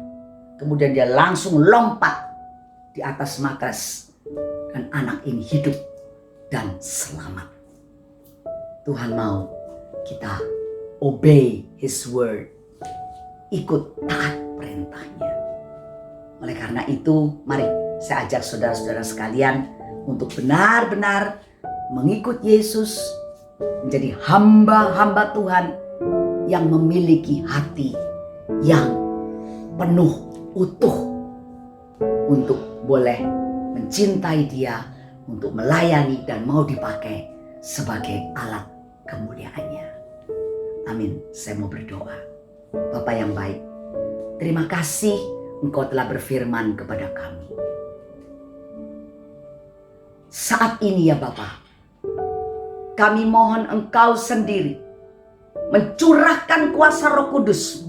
Kemudian dia langsung lompat di atas matres. Dan anak ini hidup dan selamat. Tuhan mau kita obey His word. Ikut taat perintahnya. Oleh karena itu, mari saya ajak saudara-saudara sekalian untuk benar-benar mengikut Yesus, menjadi hamba-hamba Tuhan yang memiliki hati yang penuh, utuh, untuk boleh mencintai Dia, untuk melayani dan mau dipakai sebagai alat kemuliaannya. Amin. Saya mau berdoa. Bapa yang baik, terima kasih Engkau telah berfirman kepada kami. Saat ini ya Bapa, kami mohon Engkau sendiri mencurahkan kuasa Roh Kudus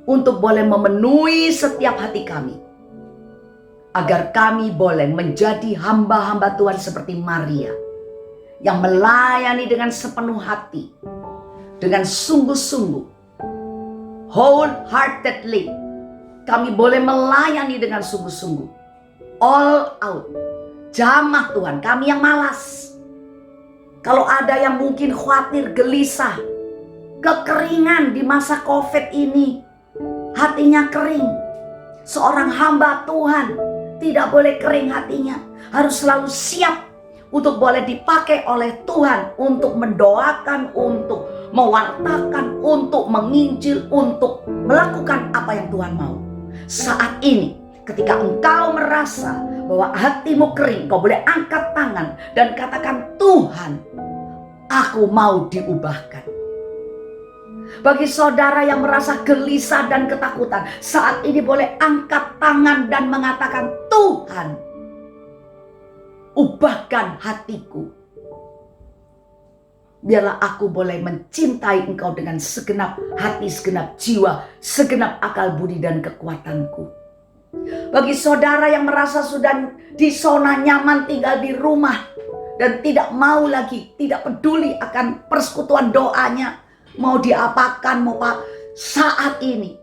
untuk boleh memenuhi setiap hati kami, agar kami boleh menjadi hamba-hamba Tuhan seperti Maria yang melayani dengan sepenuh hati, dengan sungguh-sungguh, wholeheartedly. Kami boleh melayani dengan sungguh-sungguh, all out. Jamah Tuhan, kami yang malas. Kalau ada yang mungkin khawatir, gelisah, kekeringan di masa COVID ini, hatinya kering. Seorang hamba Tuhan tidak boleh kering hatinya, harus selalu siap untuk boleh dipakai oleh Tuhan untuk mendoakan, untuk mewartakan, untuk menginjil, untuk melakukan apa yang Tuhan mau. Saat ini ketika engkau merasa bahwa hatimu kering, kau boleh angkat tangan dan katakan, Tuhan, aku mau diubahkan. Bagi saudara yang merasa gelisah dan ketakutan, saat ini boleh angkat tangan dan mengatakan, Tuhan, ubahkan hatiku. Biarlah aku boleh mencintai Engkau dengan segenap hati, segenap jiwa, segenap akal budi dan kekuatanku. Bagi saudara yang merasa sudah di zona nyaman tinggal di rumah dan tidak mau lagi, tidak peduli akan persekutuan doanya, mau diapakan, mau apa, saat ini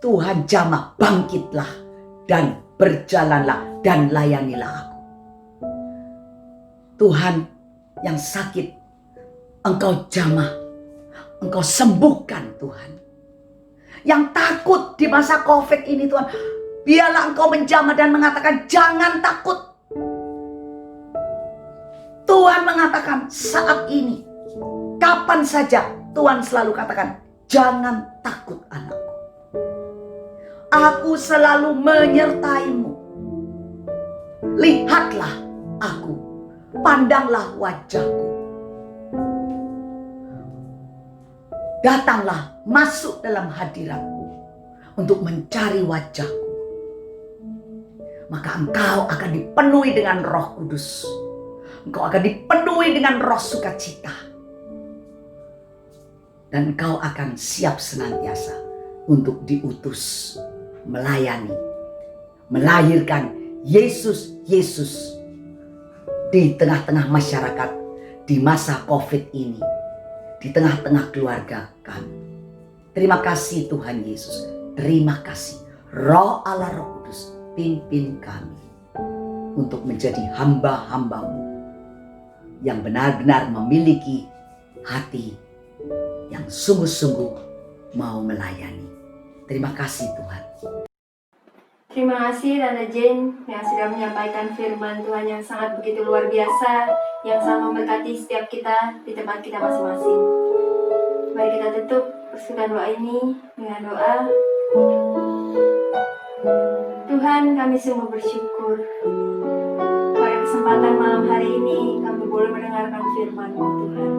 Tuhan jamah, bangkitlah dan berjalanlah dan layanilah aku. Tuhan yang sakit, Engkau jamah, Engkau sembuhkan Tuhan. Yang takut di masa COVID ini Tuhan, biarlah Engkau menjamah dan mengatakan jangan takut. Tuhan mengatakan saat ini, kapan saja Tuhan selalu katakan jangan takut anakku. Aku selalu menyertaimu. Lihatlah aku, pandanglah wajahku. Datanglah masuk dalam hadiratku untuk mencari wajahku. Maka engkau akan dipenuhi dengan Roh Kudus. Engkau akan dipenuhi dengan roh sukacita. Dan engkau akan siap senantiasa untuk diutus, melayani, melahirkan Yesus di tengah-tengah masyarakat di masa COVID ini, di tengah-tengah keluarga kami. Terima kasih Tuhan Yesus. Terima kasih Roh Allah, Roh Kudus, pimpin kami untuk menjadi hamba-hambamu yang benar-benar memiliki hati yang sungguh-sungguh mau melayani. Terima kasih Tuhan. Terima kasih Tante Jane yang sudah menyampaikan firman Tuhan yang sangat begitu luar biasa, yang sangat memberkati setiap kita di tempat kita masing-masing. Mari kita tutup persekutuan doa ini dengan doa. Tuhan, kami sungguh bersyukur pada kesempatan malam hari ini kami boleh mendengarkan firman-Mu Tuhan.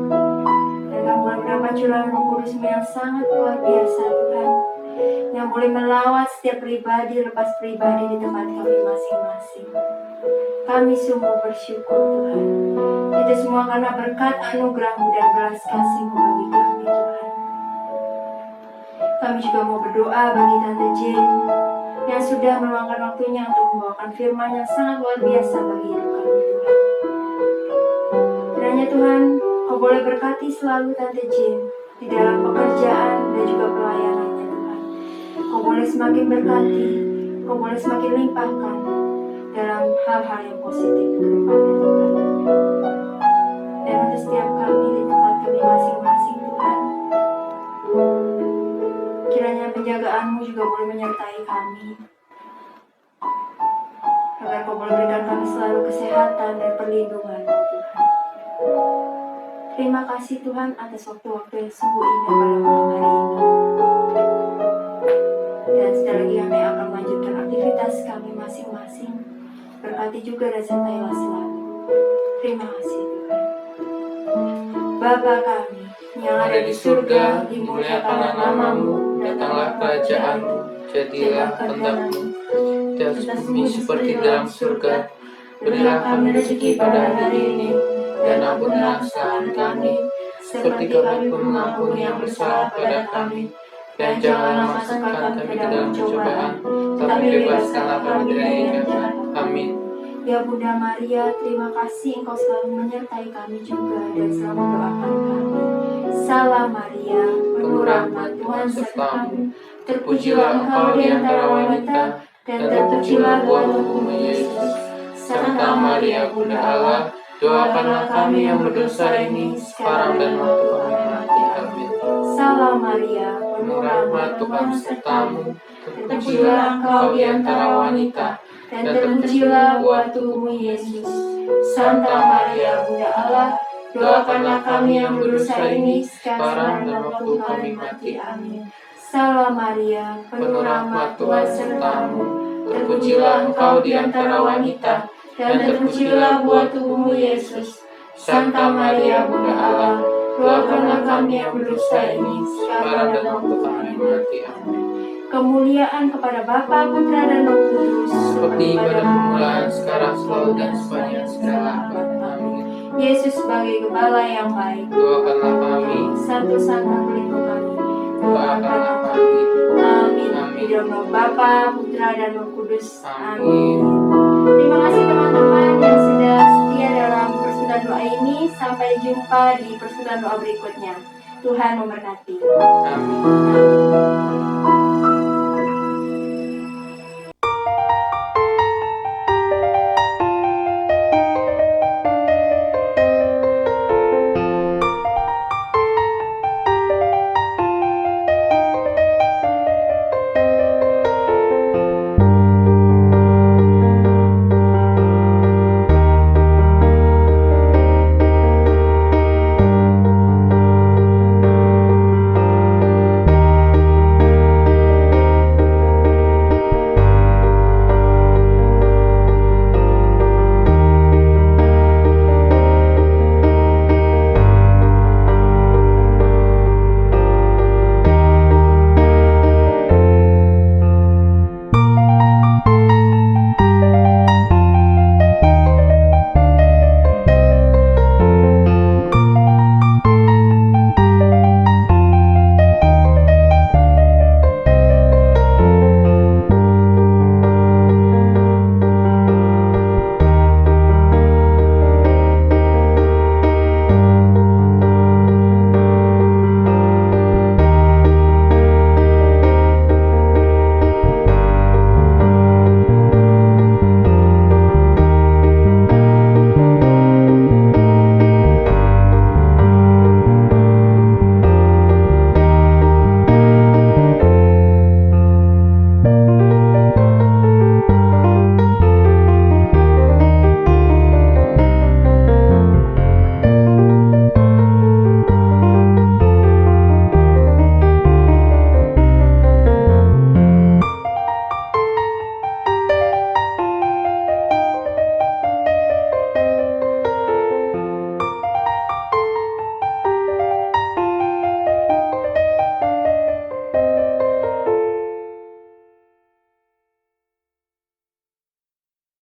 Dan kami boleh mendapat curahan Roh Kudus-Mu yang sangat luar biasa Tuhan, yang boleh melawat setiap pribadi lepas pribadi di tempat kami masing-masing. Kami sungguh bersyukur Tuhan. Itu semua karena berkat anugerah-Mu dan belas kasih-Mu bagi kami Tuhan. Kami juga mau berdoa bagi Tante Jane yang sudah meluangkan waktunya untuk membawakan firman yang sangat luar biasa bagi hidup kami Tuhan. Kiranya Tuhan, Kau boleh berkati selalu Tante Jane di dalam pekerjaan dan juga pelayanannya Tuhan. Kau boleh semakin berkati, Kau boleh semakin limpahkan dalam hal-hal yang positif ke depannya Tuhan. Dan untuk setiap kami di tempat kami masing-masing Tuhan, kiranya penjagaan-Mu juga boleh menyertai kami, agar Kau boleh berikan kami selalu kesehatan dan perlindungan Tuhan. Terima kasih Tuhan atas waktu-waktu yang sungguh indah pada malam hari ini. Dan sekali lagi kami akan melanjutkan aktivitas kami masing-masing. Berkati juga dan sertailah selalu. Terima kasih Tuhan. Bapa kami yang ada di surga, dimuliakanlah nama-Mu, datanglah kerajaan-Mu, jadilah kehendak-Mu di atas bumi seperti dalam surga. Berilah kami rezeki pada hari ini, dan ampunilah kesalahan kami, seperti kami pun mengampuni yang bersalah pada kami. Dan janganlah masukkan kami ke dalam cobaan, tapi bebaskanlah kami dari yang jahat. Amin. Ya Bunda Maria, terima kasih Engkau selalu menyertai kami juga dan selalu mendoakan kami. Salam Maria, penuh rahmat Tuhan sertamu. Terpujilah Engkau di antara wanita, dan terpujilah buah tubuhmu Yesus. Santa Maria Bunda Allah, doakanlah kami yang berdosa ini sekarang dan waktu kami mati. Amin. Salam Maria, penuh rahmat Tuhan sertamu. Terpujilah Engkau di antara wanita, dan terpujilah buah tubuhmu Yesus. Santa Maria Bunda Allah, doakanlah kami yang berdosa ini sekarang dan waktu kami mati. Amin. Salam Maria, penuh rahmat Tuhan sertamu. Terpujilah Engkau di antara wanita, dan terpujilah buah tubuhmu Yesus. Santa Maria Bunda Allah, doakanlah kami yang berdosa ini sekarang dan waktu kami mati. Amin. Kemuliaan kepada Bapa, Putra, dan Roh Kudus, Seperti pada permulaan, sekarang, selalu, dan sepanjang segala abad. Amin. Yesus sebagai Gembala yang baik, Doakanlah kami, satu-satu pelindung kami, doakanlah kami. Amin. Amin. Di dalam nama Bapa, Putra, dan Roh Kudus. Amin. Terima kasih teman-teman yang sudah setia dalam persekutuan doa ini. Sampai jumpa di persekutuan doa berikutnya. Tuhan memberkati. Amin.